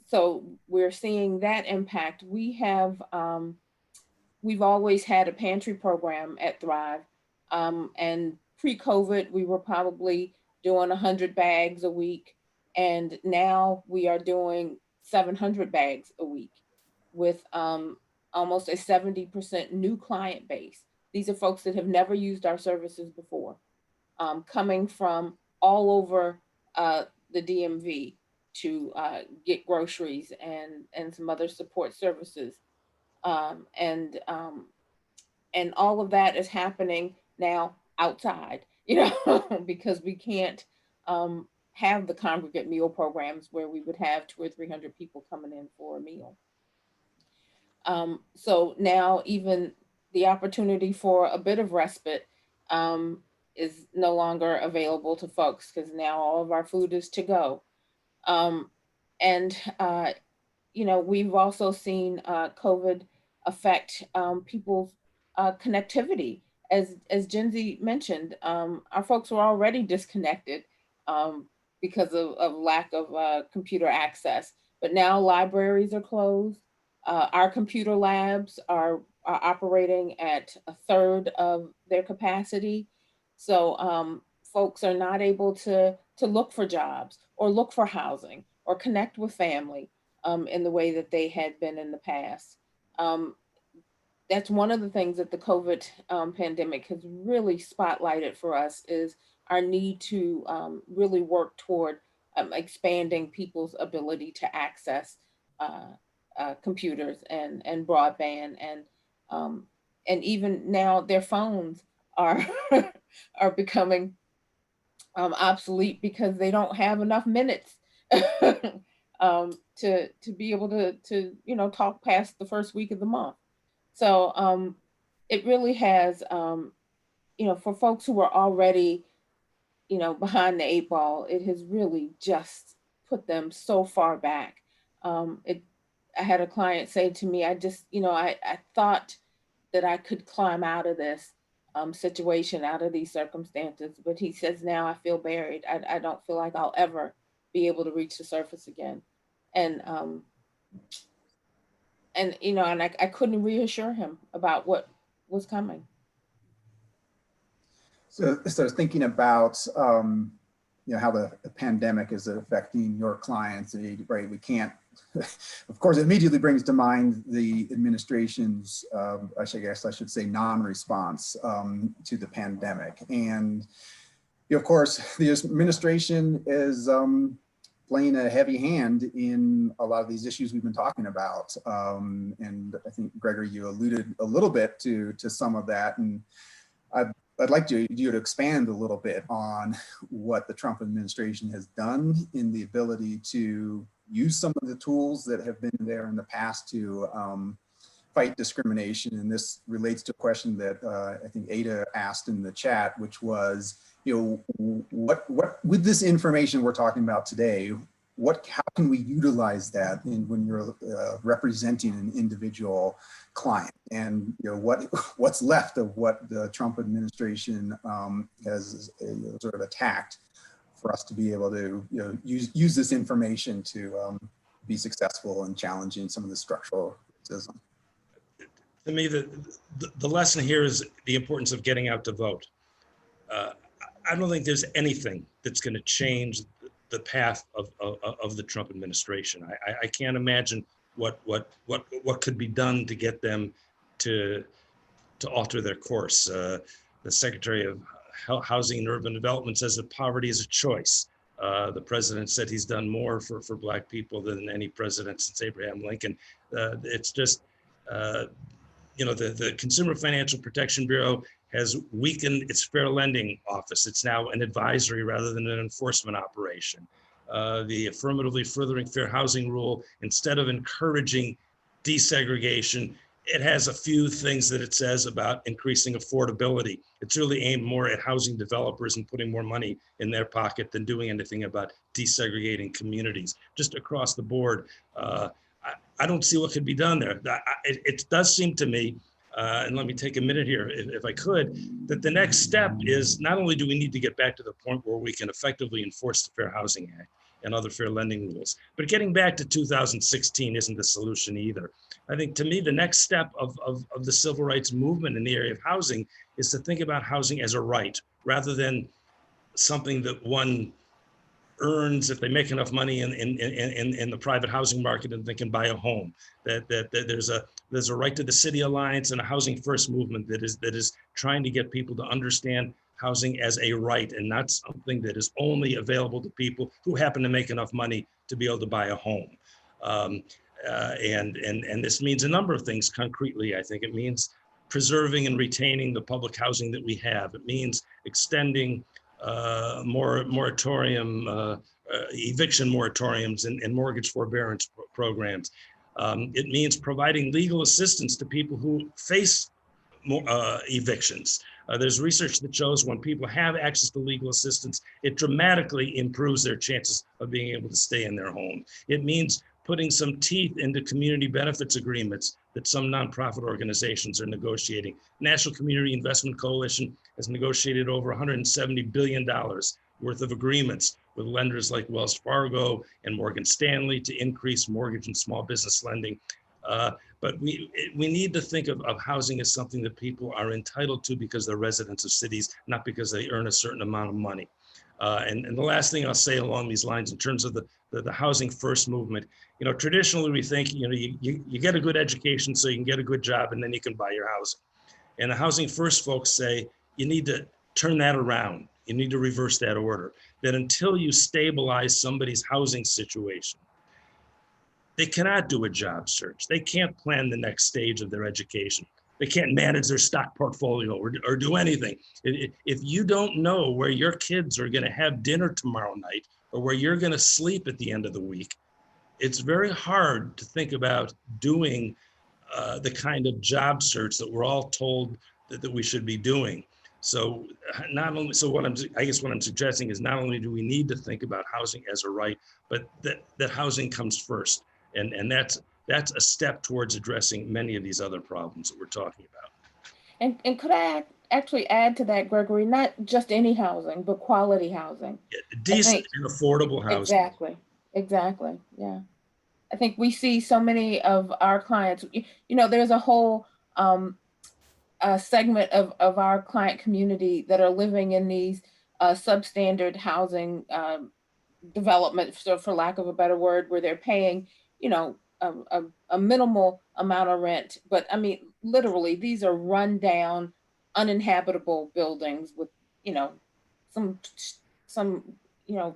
E: So we're seeing that impact. We've always had a pantry program at Thrive, and pre-COVID, we were probably doing 100 bags a week, and now we are doing 700 bags a week with almost a 70% new client base. These are folks that have never used our services before, coming from all over the DMV to get groceries and some other support services. And all of that is happening now outside, because we can't have the congregate meal programs where we would have 200 or 300 people coming in for a meal. So now even the opportunity for a bit of respite is no longer available to folks, because now all of our food is to go. And we've also seen COVID affect people's connectivity. As Genzi mentioned, our folks were already disconnected because of lack of computer access. But now libraries are closed. Our computer labs are operating at a third of their capacity. So folks are not able to look for jobs or look for housing or connect with family in the way that they had been in the past. That's one of the things that the COVID pandemic has really spotlighted for us is our need to really work toward expanding people's ability to access computers and broadband and even now their phones are are becoming obsolete because they don't have enough minutes to be able to talk past the first week of the month. So it really has for folks who are already behind the eight ball, it has really just put them so far back. I had a client say to me, I thought that I could climb out of this situation, out of these circumstances. But he says, now I feel buried. I don't feel like I'll ever be able to reach the surface again. And I couldn't reassure him about what was coming.
B: So thinking about, how the pandemic is affecting your clients, right? We can't, of course, it immediately brings to mind the administration's, I should say, non-response to the pandemic. And, of course, the administration is playing a heavy hand in a lot of these issues we've been talking about. And I think, Gregory, you alluded a little bit to some of that. And I'd like you to expand a little bit on what the Trump administration has done in the ability to use some of the tools that have been there in the past to fight discrimination. And this relates to a question that I think Ada asked in the chat, which was, what with this information we're talking about today, how can we utilize that when you're representing an individual client, and what's left of what the Trump administration has sort of attacked, for us to be able to use this information to be successful in challenging some of the structural racism.
C: To me, the lesson here is the importance of getting out to vote. I don't think there's anything that's going to change the path of the Trump administration. I can't imagine what could be done to get them to alter their course. The Secretary of Housing and Urban Development says that poverty is a choice. The president said he's done more for Black people than any president since Abraham Lincoln. It's just, the Consumer Financial Protection Bureau has weakened its fair lending office. It's now an advisory rather than an enforcement operation. The affirmatively furthering fair housing rule, instead of encouraging desegregation, it has a few things that it says about increasing affordability. It's really aimed more at housing developers and putting more money in their pocket than doing anything about desegregating communities. Just across the board, I don't see what could be done there. It does seem to me, and let me take a minute here, if I could, that the next step is not only do we need to get back to the point where we can effectively enforce the Fair Housing Act and other fair lending rules, but getting back to 2016 isn't the solution either. I think, to me, the next step of the civil rights movement in the area of housing is to think about housing as a right rather than something that one earns if they make enough money in the private housing market and they can buy a home. That there's a Right to the City Alliance and a Housing First movement that is trying to get people to understand housing as a right and not something that is only available to people who happen to make enough money to be able to buy a home. And this means a number of things concretely. I think it means preserving and retaining the public housing that we have. It means extending eviction moratoriums and mortgage forbearance programs. It means providing legal assistance to people who face evictions. There's research that shows when people have access to legal assistance, it dramatically improves their chances of being able to stay in their home. It means putting some teeth into community benefits agreements that some nonprofit organizations are negotiating. National Community Investment Coalition has negotiated over $170 billion worth of agreements with lenders like Wells Fargo and Morgan Stanley to increase mortgage and small business lending. But we need to think of housing as something that people are entitled to because they're residents of cities, not because they earn a certain amount of money. And the last thing I'll say along these lines in terms of the housing first movement, traditionally we think, you get a good education so you can get a good job and then you can buy your housing. And the housing first folks say, you need to turn that around. You need to reverse that order. That until you stabilize somebody's housing situation, they cannot do a job search. They can't plan the next stage of their education. They can't manage their stock portfolio or do anything. If you don't know where your kids are going to have dinner tomorrow night or where you're going to sleep at the end of the week, it's very hard to think about doing the kind of job search that we're all told that we should be doing. So what I'm suggesting is not only do we need to think about housing as a right, but that housing comes first. And that's a step towards addressing many of these other problems that we're talking about.
E: And could I actually add to that, Gregory, not just any housing, but quality housing.
C: Decent and affordable housing.
E: Exactly. Yeah. I think we see so many of our clients, there's a whole segment of our client community that are living in these substandard housing development, so for lack of a better word, where they're paying, a minimal amount of rent. But I mean, literally, these are run down, uninhabitable buildings with, some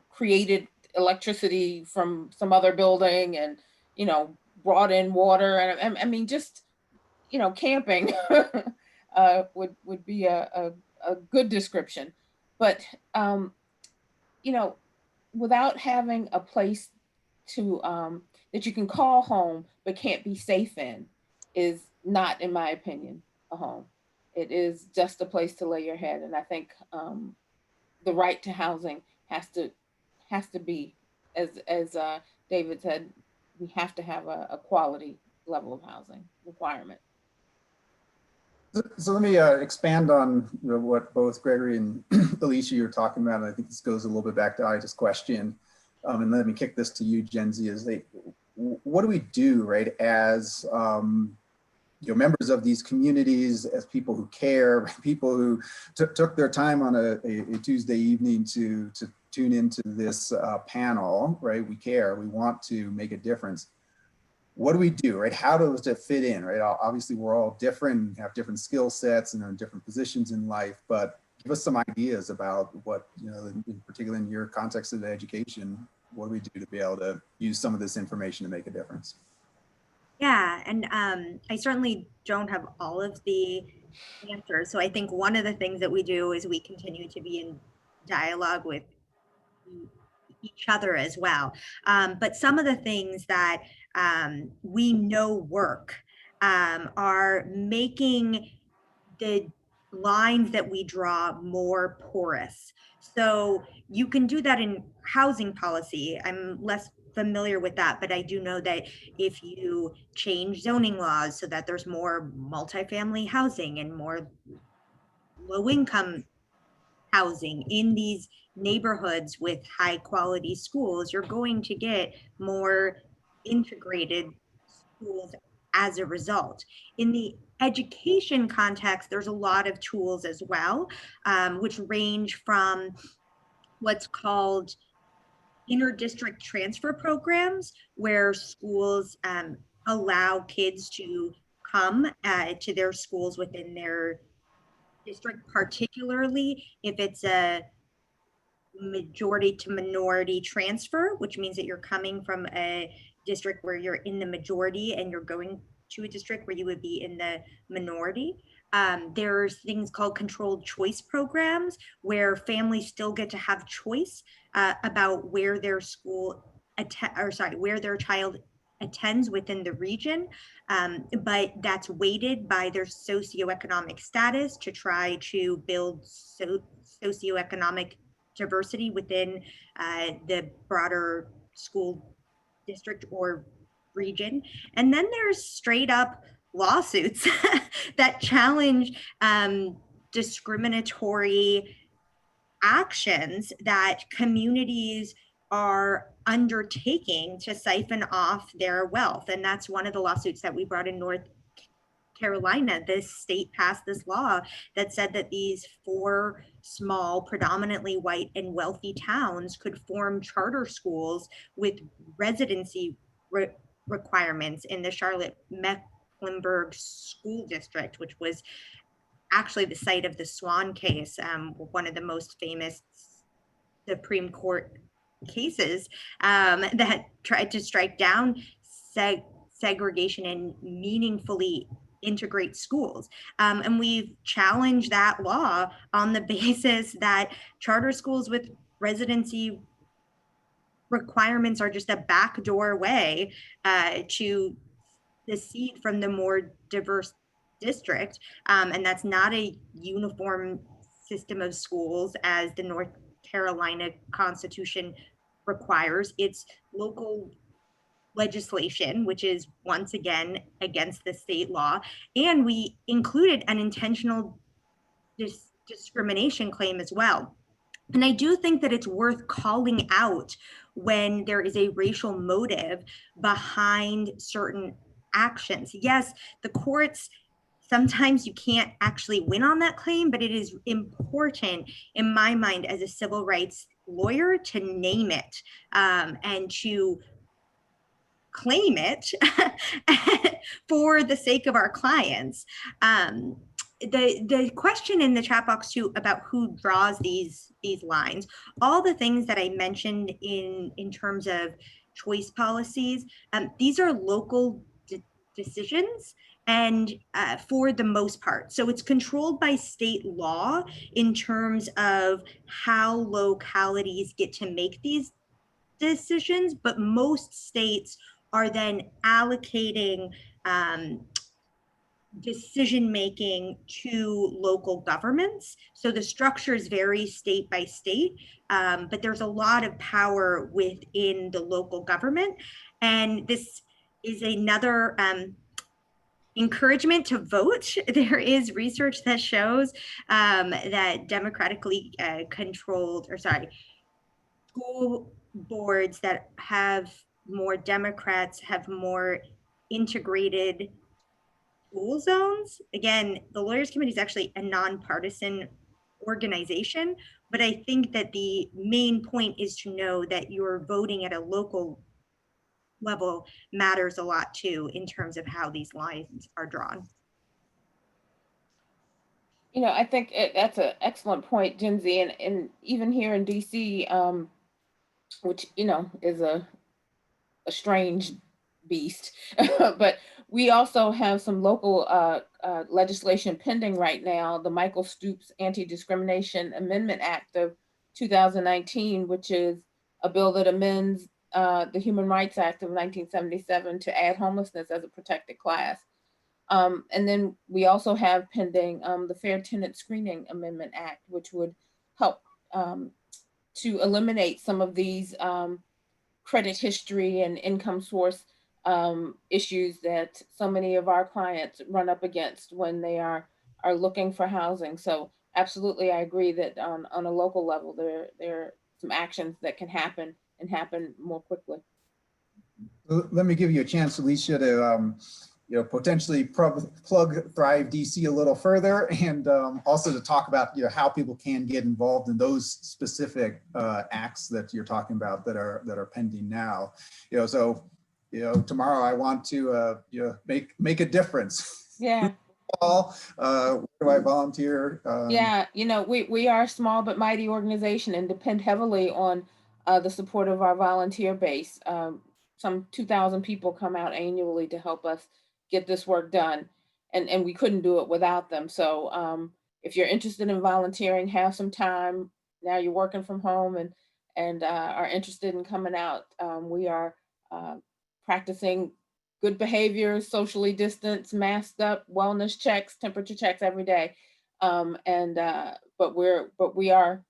E: created electricity from some other building and, brought in water. And I mean, just, camping would be a good description. But, without having a place to that you can call home but can't be safe in is not, in my opinion, a home. It is just a place to lay your head. And I think the right to housing has to be, as David said, we have to have a quality level of housing requirement.
B: So let me expand on what both Gregory and Alicia you're talking about. And I think this goes a little bit back to Isa's question. And let me kick this to you, Gen Z, what do we do, right, as members of these communities, as people who care, people who took their time on a Tuesday evening to tune into this panel, right? We care, we want to make a difference. What do we do, right? How does it fit in, right? Obviously, we're all different, have different skill sets and are in different positions in life, but give us some ideas about what, in particular in your context of education, what do we do to be able to use some of this information to make a difference?
D: Yeah, and I certainly don't have all of the answers. So I think one of the things that we do is we continue to be in dialogue with each other as well. But some of the things that we know work are making the lines that we draw more porous. So you can do that in housing policy. I'm less familiar with that, but I do know that if you change zoning laws so that there's more multifamily housing and more low income housing in these neighborhoods with high quality schools, you're going to get more integrated schools as a result. In the education context, there's a lot of tools as well, which range from what's called inter-district transfer programs, where schools allow kids to come to their schools within their district, particularly if it's a majority to minority transfer, which means that you're coming from a district where you're in the majority and you're going to a district where you would be in the minority. There's things called controlled choice programs where families still get to have choice about where their where their child attends within the region, but that's weighted by their socioeconomic status to try to build socioeconomic diversity within the broader school district or region. And then there's straight up lawsuits that challenge discriminatory actions that communities are undertaking to siphon off their wealth. And that's one of the lawsuits that we brought in North Carolina. This state passed this law that said that these 4 small, predominantly white and wealthy towns could form charter schools with residency requirements in the Charlotte Mecklenburg School District, which was actually the site of the Swan case, one of the most famous Supreme Court cases that tried to strike down segregation and meaningfully integrate schools. And we've challenged that law on the basis that charter schools with residency requirements are just a backdoor way to secede from the more diverse district. And that's not a uniform system of schools as the North Carolina Constitution requires. It's local legislation, which is once again against the state law. And we included an intentional discrimination claim as well. And I do think that it's worth calling out when there is a racial motive behind certain actions. Yes, the courts, sometimes you can't actually win on that claim, but it is important in my mind as a civil rights lawyer to name it and to claim it for the sake of our clients. The question in the chat box too about who draws these lines, all the things that I mentioned in terms of choice policies, these are local decisions, and for the most part. So it's controlled by state law in terms of how localities get to make these decisions, but most states are then allocating decision-making to local governments. So the structures vary state by state, but there's a lot of power within the local government. And this is another encouragement to vote. There is research that shows that democratically controlled, or sorry, school boards that have more Democrats have more integrated school zones. Again, the Lawyers Committee is actually a nonpartisan organization, but I think that the main point is to know that you're voting at a local level matters a lot too in terms of how these lines are drawn.
E: I think that's an excellent point, Jinsey, and even here in DC, which is a strange beast, but we also have some local legislation pending right now, the Michael Stoops Anti-Discrimination Amendment Act of 2019, which is a bill that amends the Human Rights Act of 1977 to add homelessness as a protected class. And then we also have pending the Fair Tenant Screening Amendment Act, which would help to eliminate some of these credit history and income source issues that so many of our clients run up against when they are looking for housing. So absolutely, I agree that on a local level, there are some actions that can happen and happen more quickly.
B: Let me give you a chance, Alicia, to potentially plug Thrive DC a little further, and also to talk about how people can get involved in those specific acts that you're talking about that are pending now. So tomorrow I want to make a difference.
E: Yeah.
B: Where do I volunteer?
E: Yeah, we are a small but mighty organization and depend heavily on the support of our volunteer base. Some 2,000 people come out annually to help us get this work done, and we couldn't do it without them. So if you're interested in volunteering, have some time. Now you're working from home and are interested in coming out. We are practicing good behavior, socially distanced, masked up, wellness checks, temperature checks every day. But we are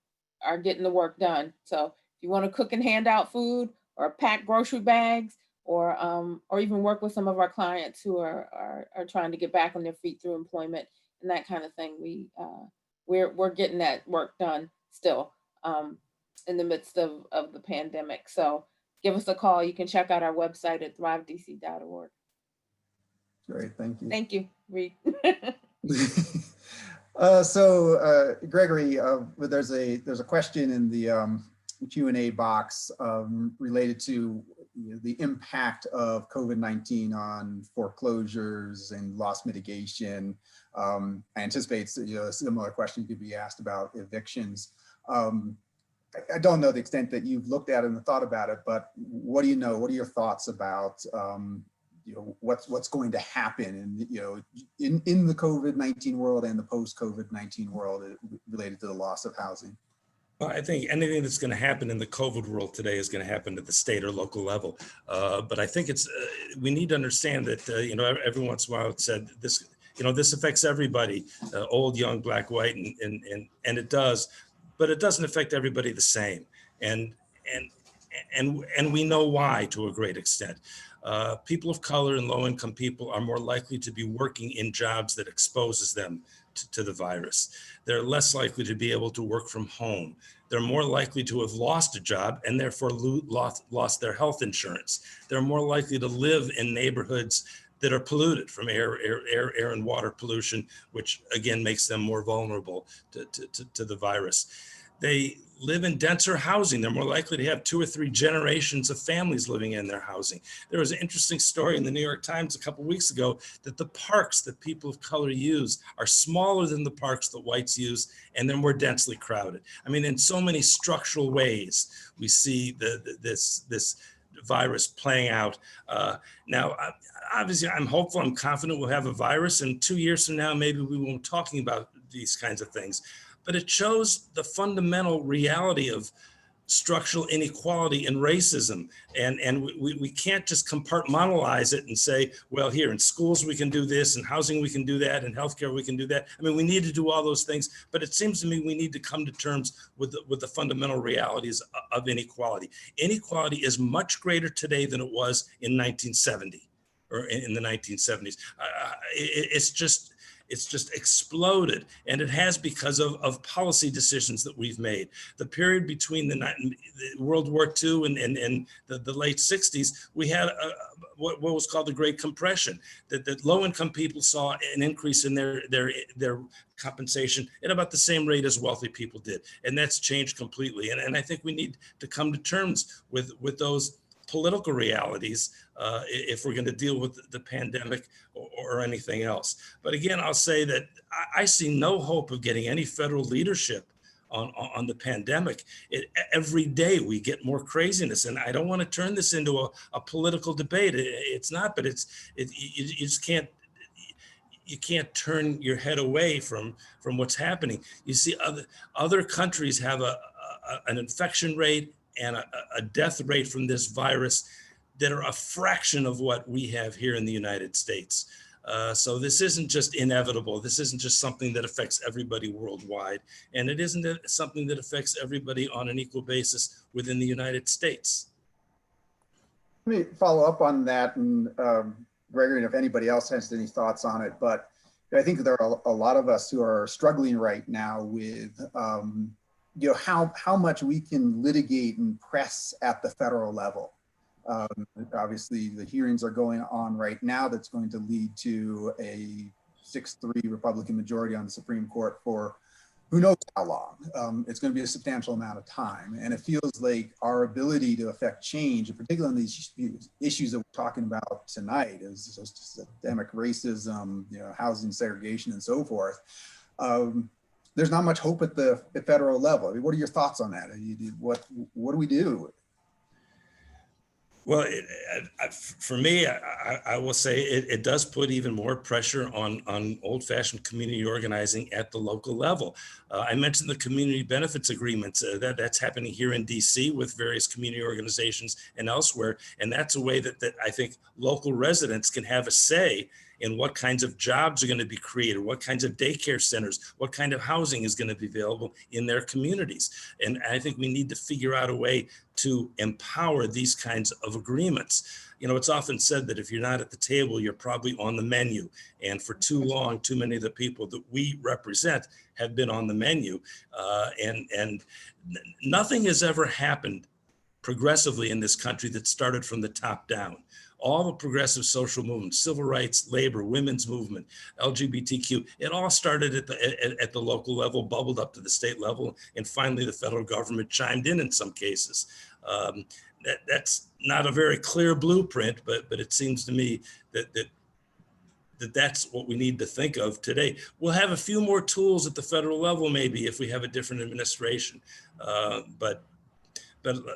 E: getting the work done. So if you want to cook and hand out food or pack grocery bags, or even work with some of our clients who are trying to get back on their feet through employment and that kind of thing. We're getting that work done still in the midst of the pandemic. So give us a call. You can check out our website at thrivedc.org.
B: Great, thank you.
E: Thank you, Reed.
B: Gregory, there's a question in the Q&A box related to the impact of COVID-19 on foreclosures and loss mitigation. I anticipate a similar question could be asked about evictions. I don't know the extent that you've looked at it and thought about it, but what do you know? What are your thoughts about what's going to happen in the COVID-19 world and the post-COVID-19 world related to the loss of housing?
C: Well, I think anything that's going to happen in the COVID world today is going to happen at the state or local level. But I think we need to understand that every once in a while it said this this affects everybody, old, young, black, white, and it does, but it doesn't affect everybody the same. And we know why to a great extent. People of color and low-income people are more likely to be working in jobs that exposes them to the virus. They're less likely to be able to work from home. They're more likely to have lost a job and therefore lost their health insurance. They're more likely to live in neighborhoods that are polluted from air and water pollution, which again makes them more vulnerable to the virus. They live in denser housing. They're more likely to have 2 or 3 generations of families living in their housing. There was an interesting story in the New York Times a couple of weeks ago that the parks that people of color use are smaller than the parks that whites use, and they're more densely crowded. I mean, in so many structural ways, we see this virus playing out. Now, obviously, I'm hopeful, I'm confident we'll have a virus, and 2 years from now, maybe we won't be talking about these kinds of things. But it shows the fundamental reality of structural inequality and racism. And we can't just compartmentalize it and say, well, here in schools we can do this, and housing we can do that, and healthcare we can do that. I mean, we need to do all those things, but it seems to me we need to come to terms with the fundamental realities of inequality. Inequality is much greater today than it was in 1970 or in the 1970s. It's just exploded, and it has because of policy decisions that we've made. The period between the World War II and the late 60s, we had what was called the Great Compression, that low-income people saw an increase in their compensation at about the same rate as wealthy people did, and that's changed completely. And I think we need to come to terms with those political realities if we're going to deal with the pandemic or anything else. But again, I'll say that I see no hope of getting any federal leadership on the pandemic. Every day we get more craziness, and I don't want to turn this into a political debate. It's not, but you just can't. You can't turn your head away from what's happening. You see, other countries have an infection rate and a death rate from this virus that are a fraction of what we have here in the United States. So this isn't just inevitable. This isn't just something that affects everybody worldwide. And it isn't something that affects everybody on an equal basis within the United States.
B: Let me follow up on that, and Gregory, and if anybody else has any thoughts on it, but I think there are a lot of us who are struggling right now with how much we can litigate and press at the federal level. Obviously, the hearings are going on right now that's going to lead to a 6-3 Republican majority on the Supreme Court for who knows how long. It's going to be a substantial amount of time. And it feels like our ability to affect change, and particularly on these issues that we're talking about tonight, is systemic racism, housing segregation, and so forth. There's not much hope at the federal level. I mean, what are your thoughts on that? What do we do?
C: Well, for me, I will say it does put even more pressure on old-fashioned community organizing at the local level. I mentioned the community benefits agreements that's happening here in DC with various community organizations and elsewhere. And that's a way that I think local residents can have a say and what kinds of jobs are going to be created, what kinds of daycare centers, what kind of housing is going to be available in their communities. And I think we need to figure out a way to empower these kinds of agreements. You know, it's often said that if you're not at the table, you're probably on the menu. And for too long, too many of the people that we represent have been on the menu. And nothing has ever happened progressively in this country that started from the top down. All the progressive social movements, civil rights, labor, women's movement, LGBTQ, it all started at the local level, bubbled up to the state level, and finally the federal government chimed in some cases. That's not a very clear blueprint, but it seems to me that's what we need to think of today. We'll have a few more tools at the federal level, maybe, if we have a different administration. But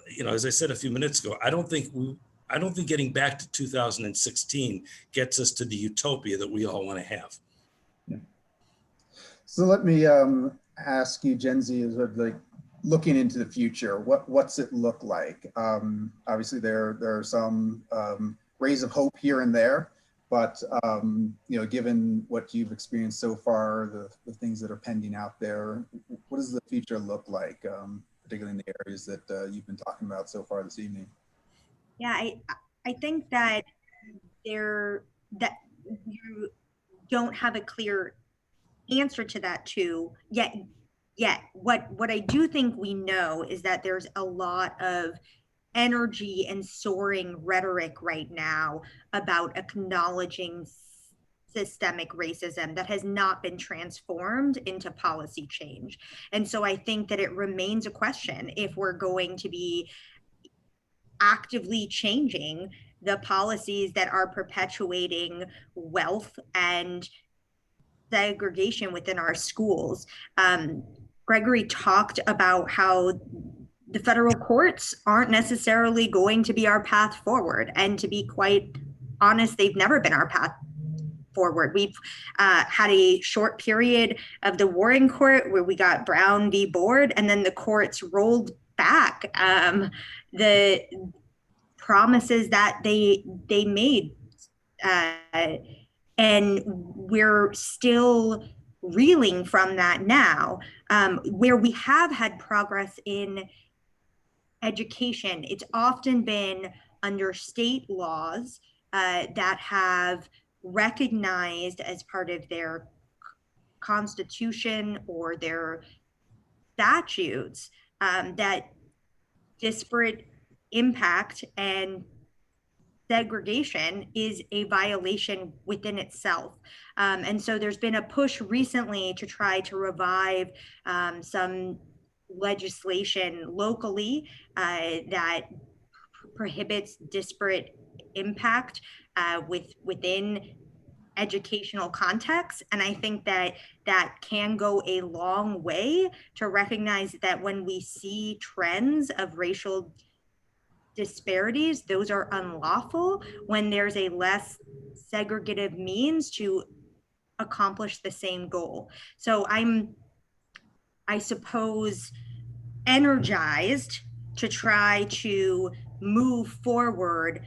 C: you know, as I said a few minutes ago, I don't think getting back to 2016 gets us to the utopia that we all want to have.
B: Yeah. So let me ask you, Jenzy, is like looking into the future, what's it look like? Obviously, there are some rays of hope here and there, but you know, given what you've experienced so far, the things that are pending out there, what does the future look like, particularly in the areas that you've been talking about so far this evening?
D: Yeah, I think that you don't have a clear answer to that too yet. What I do think we know is that there's a lot of energy and soaring rhetoric right now about acknowledging systemic racism that has not been transformed into policy change. And so I think that it remains a question if we're going to be actively changing the policies that are perpetuating wealth and segregation within our schools. Gregory talked about how the federal courts aren't necessarily going to be our path forward. And to be quite honest, they've never been our path forward. We've had a short period of the Warren Court where we got Brown v. Board, and then the courts rolled back the promises that they made. And we're still reeling from that now. Where we have had progress in education, it's often been under state laws that have recognized as part of their constitution or their statutes that disparate impact and segregation is a violation within itself. And so there's been a push recently to try to revive some legislation locally that prohibits disparate impact within educational context. And I think that can go a long way to recognize that when we see trends of racial disparities, those are unlawful when there's a less segregative means to accomplish the same goal. So I suppose, energized to try to move forward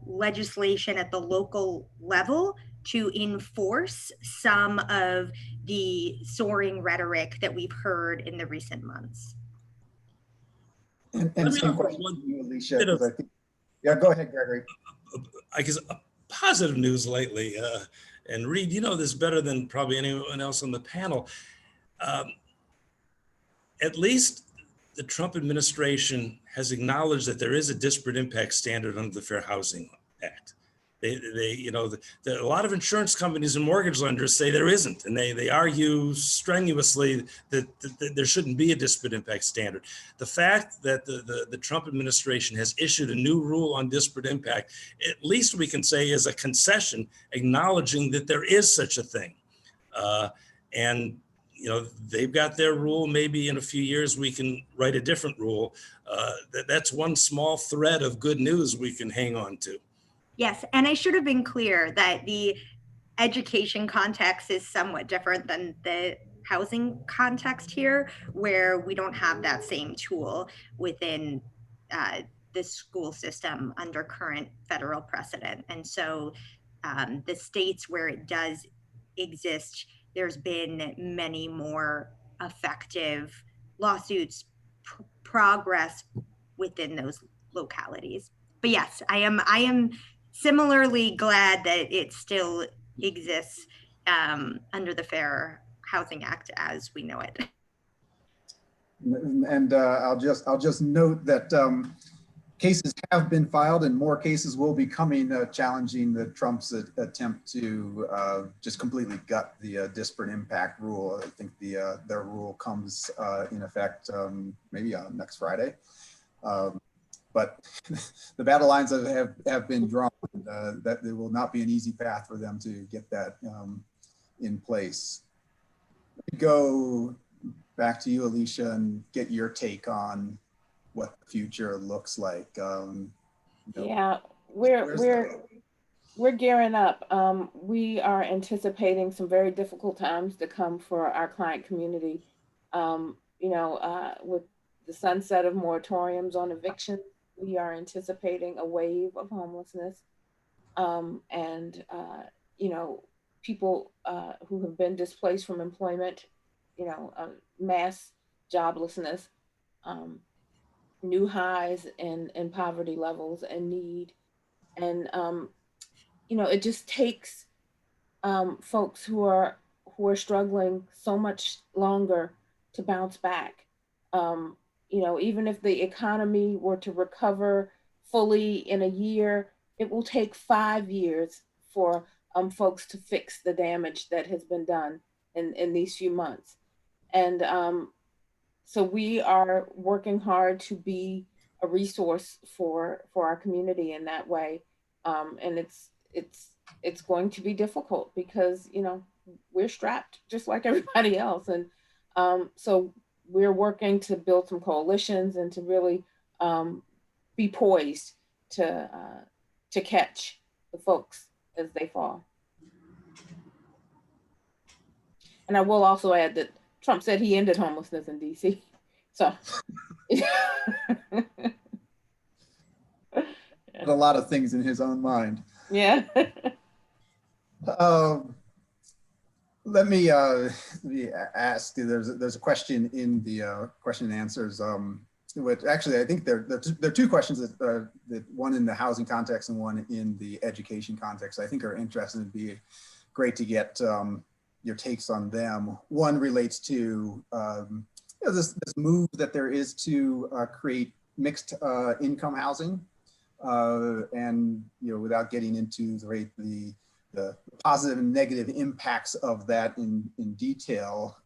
D: legislation at the local level to enforce some of the soaring rhetoric that we've heard in the recent months.
B: And same question to you, Alicia, because I think, yeah, go ahead, Gregory.
C: I guess positive news lately, and Reed, you know this better than probably anyone else on the panel. At least the Trump administration has acknowledged that there is a disparate impact standard under the Fair Housing Act. You know, a lot of insurance companies and mortgage lenders say there isn't, and they argue strenuously that there shouldn't be a disparate impact standard. The fact that the Trump administration has issued a new rule on disparate impact, at least we can say is a concession acknowledging that there is such a thing. And you know, they've got their rule. Maybe in a few years we can write a different rule. That's one small thread of good news we can hang on to.
D: Yes, and I should have been clear that the education context is somewhat different than the housing context here, where we don't have that same tool within the school system under current federal precedent. And so The states where it does exist, there's been many more effective lawsuits, progress within those localities. But yes, I am similarly glad that it still exists under the Fair Housing Act as we know it.
B: And I'll just note that cases have been filed and more cases will be coming challenging the Trump's attempt to just completely gut the disparate impact rule. I think their rule comes in effect maybe next Friday. But the battle lines have been drawn, that there will not be an easy path for them to get that in place. Let me go back to you, Alicia, and get your take on what the future looks like.
E: Yeah, we're gearing up. We are anticipating some very difficult times to come for our client community. With the sunset of moratoriums on eviction, we are anticipating a wave of homelessness. People who have been displaced from employment, mass joblessness, new highs in poverty levels and need. And, it just takes folks who are struggling so much longer to bounce back. Even if the economy were to recover fully in a year, it will take 5 years for folks to fix the damage that has been done in these few months. And so we are working hard to be a resource for our community in that way. And it's going to be difficult because, we're strapped just like everybody else. And so we're working to build some coalitions and to really be poised to catch the folks as they fall. And I will also add that Trump said he ended homelessness in DC. So
B: a lot of things in his own mind.
E: Yeah.
B: Let me ask. There's a question in the question and answers. Which actually I think there are two questions that one in the housing context and one in the education context. I think are interesting. It'd be great to get your takes on them. One relates to this move that there is to create mixed income housing, and without getting into the positive and negative impacts of that in detail,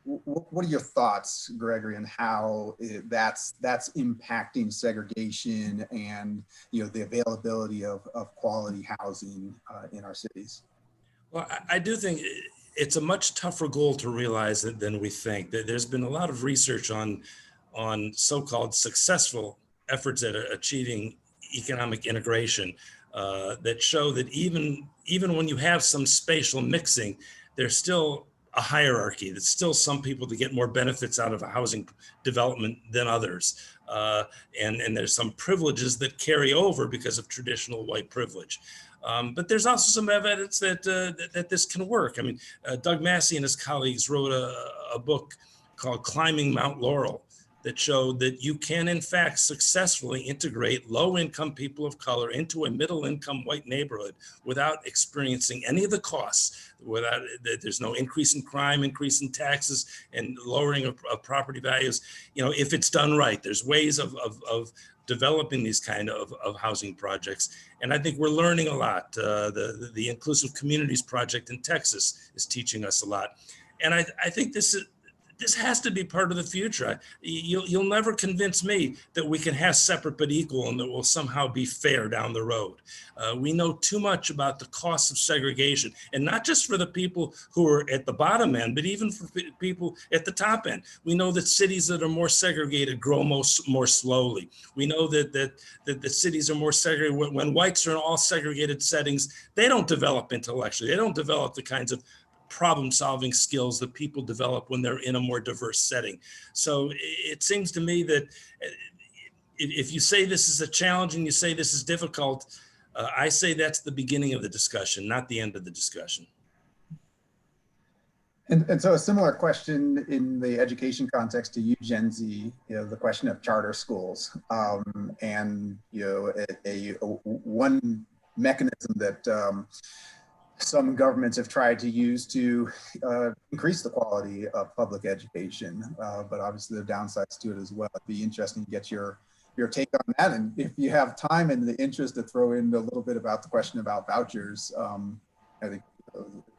B: what are your thoughts, Gregory, on how that's impacting segregation and the availability of quality housing in our cities?
C: Well, I do think it's a much tougher goal to realize than we think. There's been a lot of research on so-called successful efforts at achieving economic integration that show that even when you have some spatial mixing, there's still a hierarchy. There's still some people that get more benefits out of a housing development than others. And there's some privileges that carry over because of traditional white privilege. But there's also some evidence that this can work. I mean, Doug Massey and his colleagues wrote a book called Climbing Mount Laurel that showed that you can, in fact, successfully integrate low-income people of color into a middle-income white neighborhood without experiencing any of the costs, there's no increase in crime, increase in taxes, and lowering of property values. If it's done right, there's ways of developing these kind of housing projects. And I think we're learning a lot. The Inclusive Communities Project in Texas is teaching us a lot. And I think this has to be part of the future. You'll never convince me that we can have separate but equal and that will somehow be fair down the road. We know too much about the costs of segregation, and not just for the people who are at the bottom end, but even for people at the top end. We know that cities that are more segregated grow more slowly. We know that the cities are more segregated. When whites are in all segregated settings, they don't develop intellectually. They don't develop the kinds of problem-solving skills that people develop when they're in a more diverse setting. So it seems to me that if you say this is a challenge and you say this is difficult, I say that's the beginning of the discussion, not the end of the discussion.
B: And so a similar question in the education context to you, Gen Z, the question of charter schools, and one mechanism that some governments have tried to use to increase the quality of public education, but obviously there are downsides to it as well. It'd be interesting to get your take on that, and if you have time and the interest to throw in a little bit about the question about vouchers, I think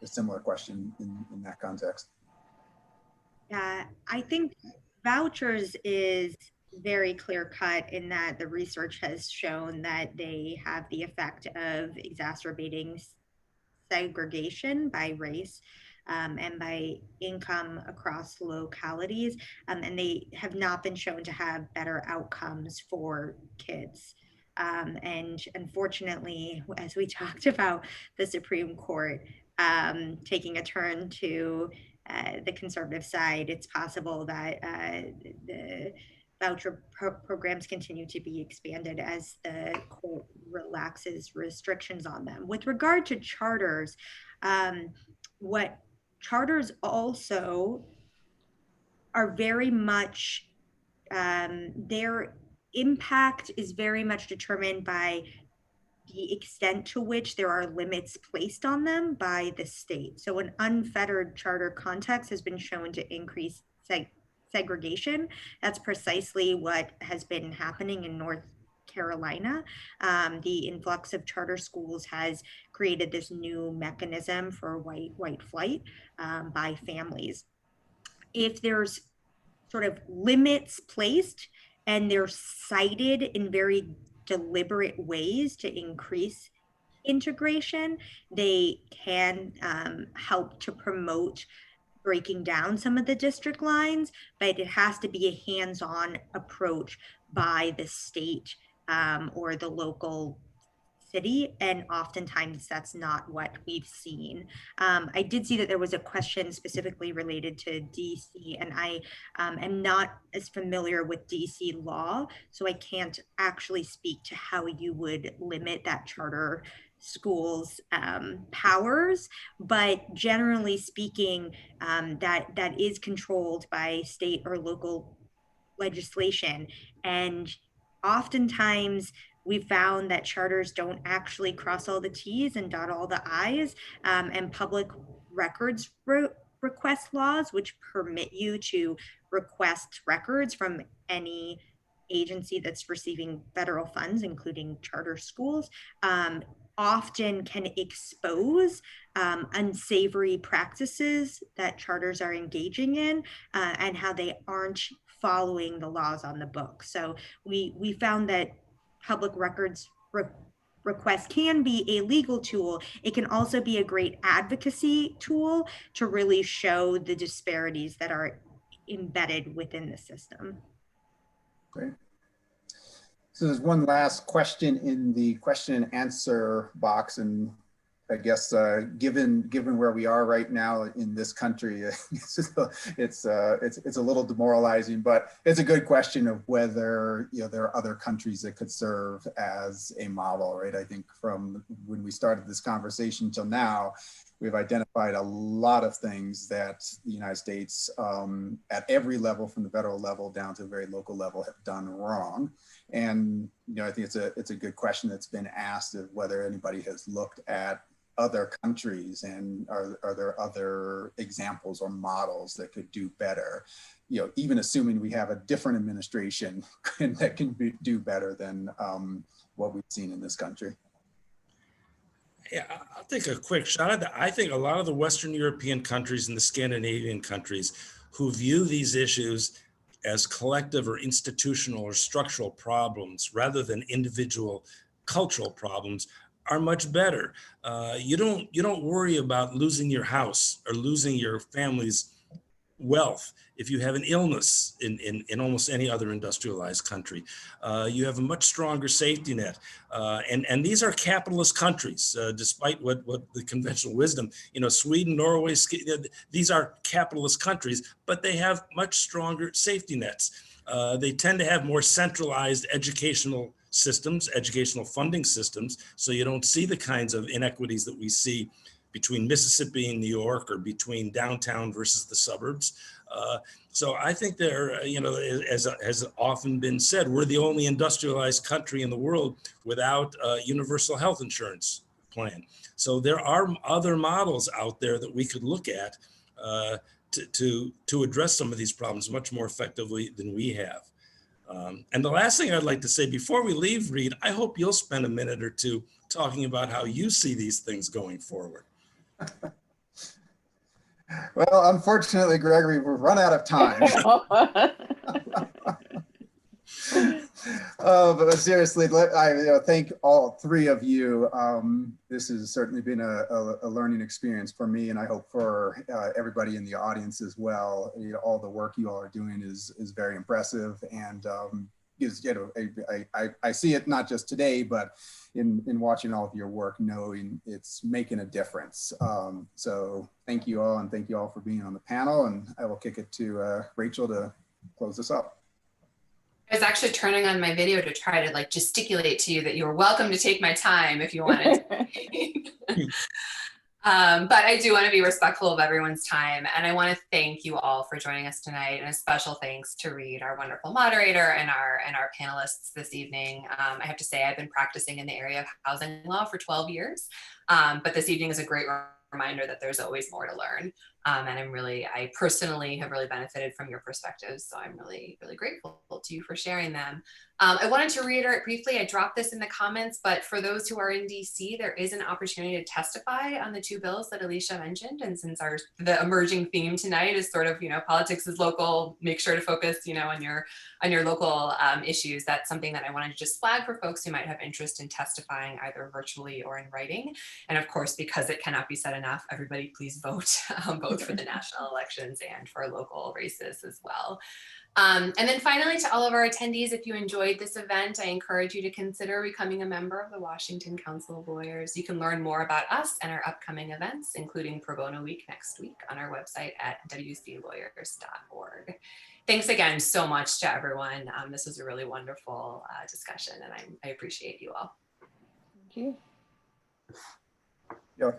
B: a similar question in that context.
D: Yeah, I think vouchers is very clear cut in that the research has shown that they have the effect of exacerbating segregation by race and by income across localities. And they have not been shown to have better outcomes for kids. And unfortunately, as we talked about the Supreme Court taking a turn to the conservative side, it's possible that the voucher programs continue to be expanded as the court relaxes restrictions on them. With regard to charters, what charters also are very much, their impact is very much determined by the extent to which there are limits placed on them by the state. So an unfettered charter context has been shown to increase segregation. That's precisely what has been happening in North Carolina. The influx of charter schools has created this new mechanism for white flight by families. If there's sort of limits placed and they're cited in very deliberate ways to increase integration, they can help to promote breaking down some of the district lines, but it has to be a hands-on approach by the state or the local city, and oftentimes that's not what we've seen. I did see that there was a question specifically related to DC, and I am not as familiar with DC law, so I can't actually speak to how you would limit that charter schools powers, but generally speaking, that is controlled by state or local legislation. And oftentimes we found that charters don't actually cross all the T's and dot all the I's, and public records request laws, which permit you to request records from any agency that's receiving federal funds, including charter schools, often can expose unsavory practices that charters are engaging in and how they aren't following the laws on the book. So we found that public records request can be a legal tool. It can also be a great advocacy tool to really show the disparities that are embedded within the system.
B: Great. So there's one last question in the question and answer box, and I guess given where we are right now in this country, it's a little demoralizing, but it's a good question of whether there are other countries that could serve as a model, right? I think from when we started this conversation till now, we've identified a lot of things that the United States at every level, from the federal level down to a very local level, have done wrong. And I think it's a good question that's been asked of whether anybody has looked at other countries and are there other examples or models that could do better, even assuming we have a different administration and that can do better than what we've seen in this country.
C: Yeah, I'll take a quick shot at that. I think a lot of the Western European countries and the Scandinavian countries who view these issues as collective or institutional or structural problems rather than individual cultural problems are much better. You don't worry about losing your house or losing your family's wealth if you have an illness in almost any other industrialized country. You have a much stronger safety net. And these are capitalist countries, despite what the conventional wisdom, Sweden, Norway, these are capitalist countries, but they have much stronger safety nets. They tend to have more centralized educational systems, educational funding systems, so you don't see the kinds of inequities that we see between Mississippi and New York, or between downtown versus the suburbs. So I think there, as has often been said, we're the only industrialized country in the world without a universal health insurance plan. So there are other models out there that we could look at to address some of these problems much more effectively than we have. And the last thing I'd like to say before we leave, Reed, I hope you'll spend a minute or two talking about how you see these things going forward.
B: Well, unfortunately, Gregory, we've run out of time. But seriously, I thank all three of you. This has certainly been a learning experience for me, and I hope for everybody in the audience as well. All the work you all are doing is very impressive, and I see it not just today, but in watching all of your work, knowing it's making a difference. So thank you all, and thank you all for being on the panel. And I will kick it to Rachel to close this up.
A: I was actually turning on my video to try to gesticulate to you that you were welcome to take my time if you wanted to. But I do want to be respectful of everyone's time. And I want to thank you all for joining us tonight. And a special thanks to Reed, our wonderful moderator, and our panelists this evening. I have to say, I've been practicing in the area of housing law for 12 years. But this evening is a great reminder that there's always more to learn. And I personally have really benefited from your perspectives. So I'm really, really grateful to you for sharing them. I wanted to reiterate briefly, I dropped this in the comments, but for those who are in DC, there is an opportunity to testify on the two bills that Alicia mentioned. And since the emerging theme tonight is sort of, politics is local, make sure to focus, on your local issues. That's something that I wanted to just flag for folks who might have interest in testifying either virtually or in writing. And of course, because it cannot be said enough, everybody please vote, both for the national elections and for local races as well. And then finally, to all of our attendees, if you enjoyed this event, I encourage you to consider becoming a member of the Washington Council of Lawyers. You can learn more about us and our upcoming events, including Pro Bono Week next week, on our website at wclawyers.org. Thanks again so much to everyone. This was a really wonderful discussion, and I appreciate you all.
E: Thank you.
B: Yeah.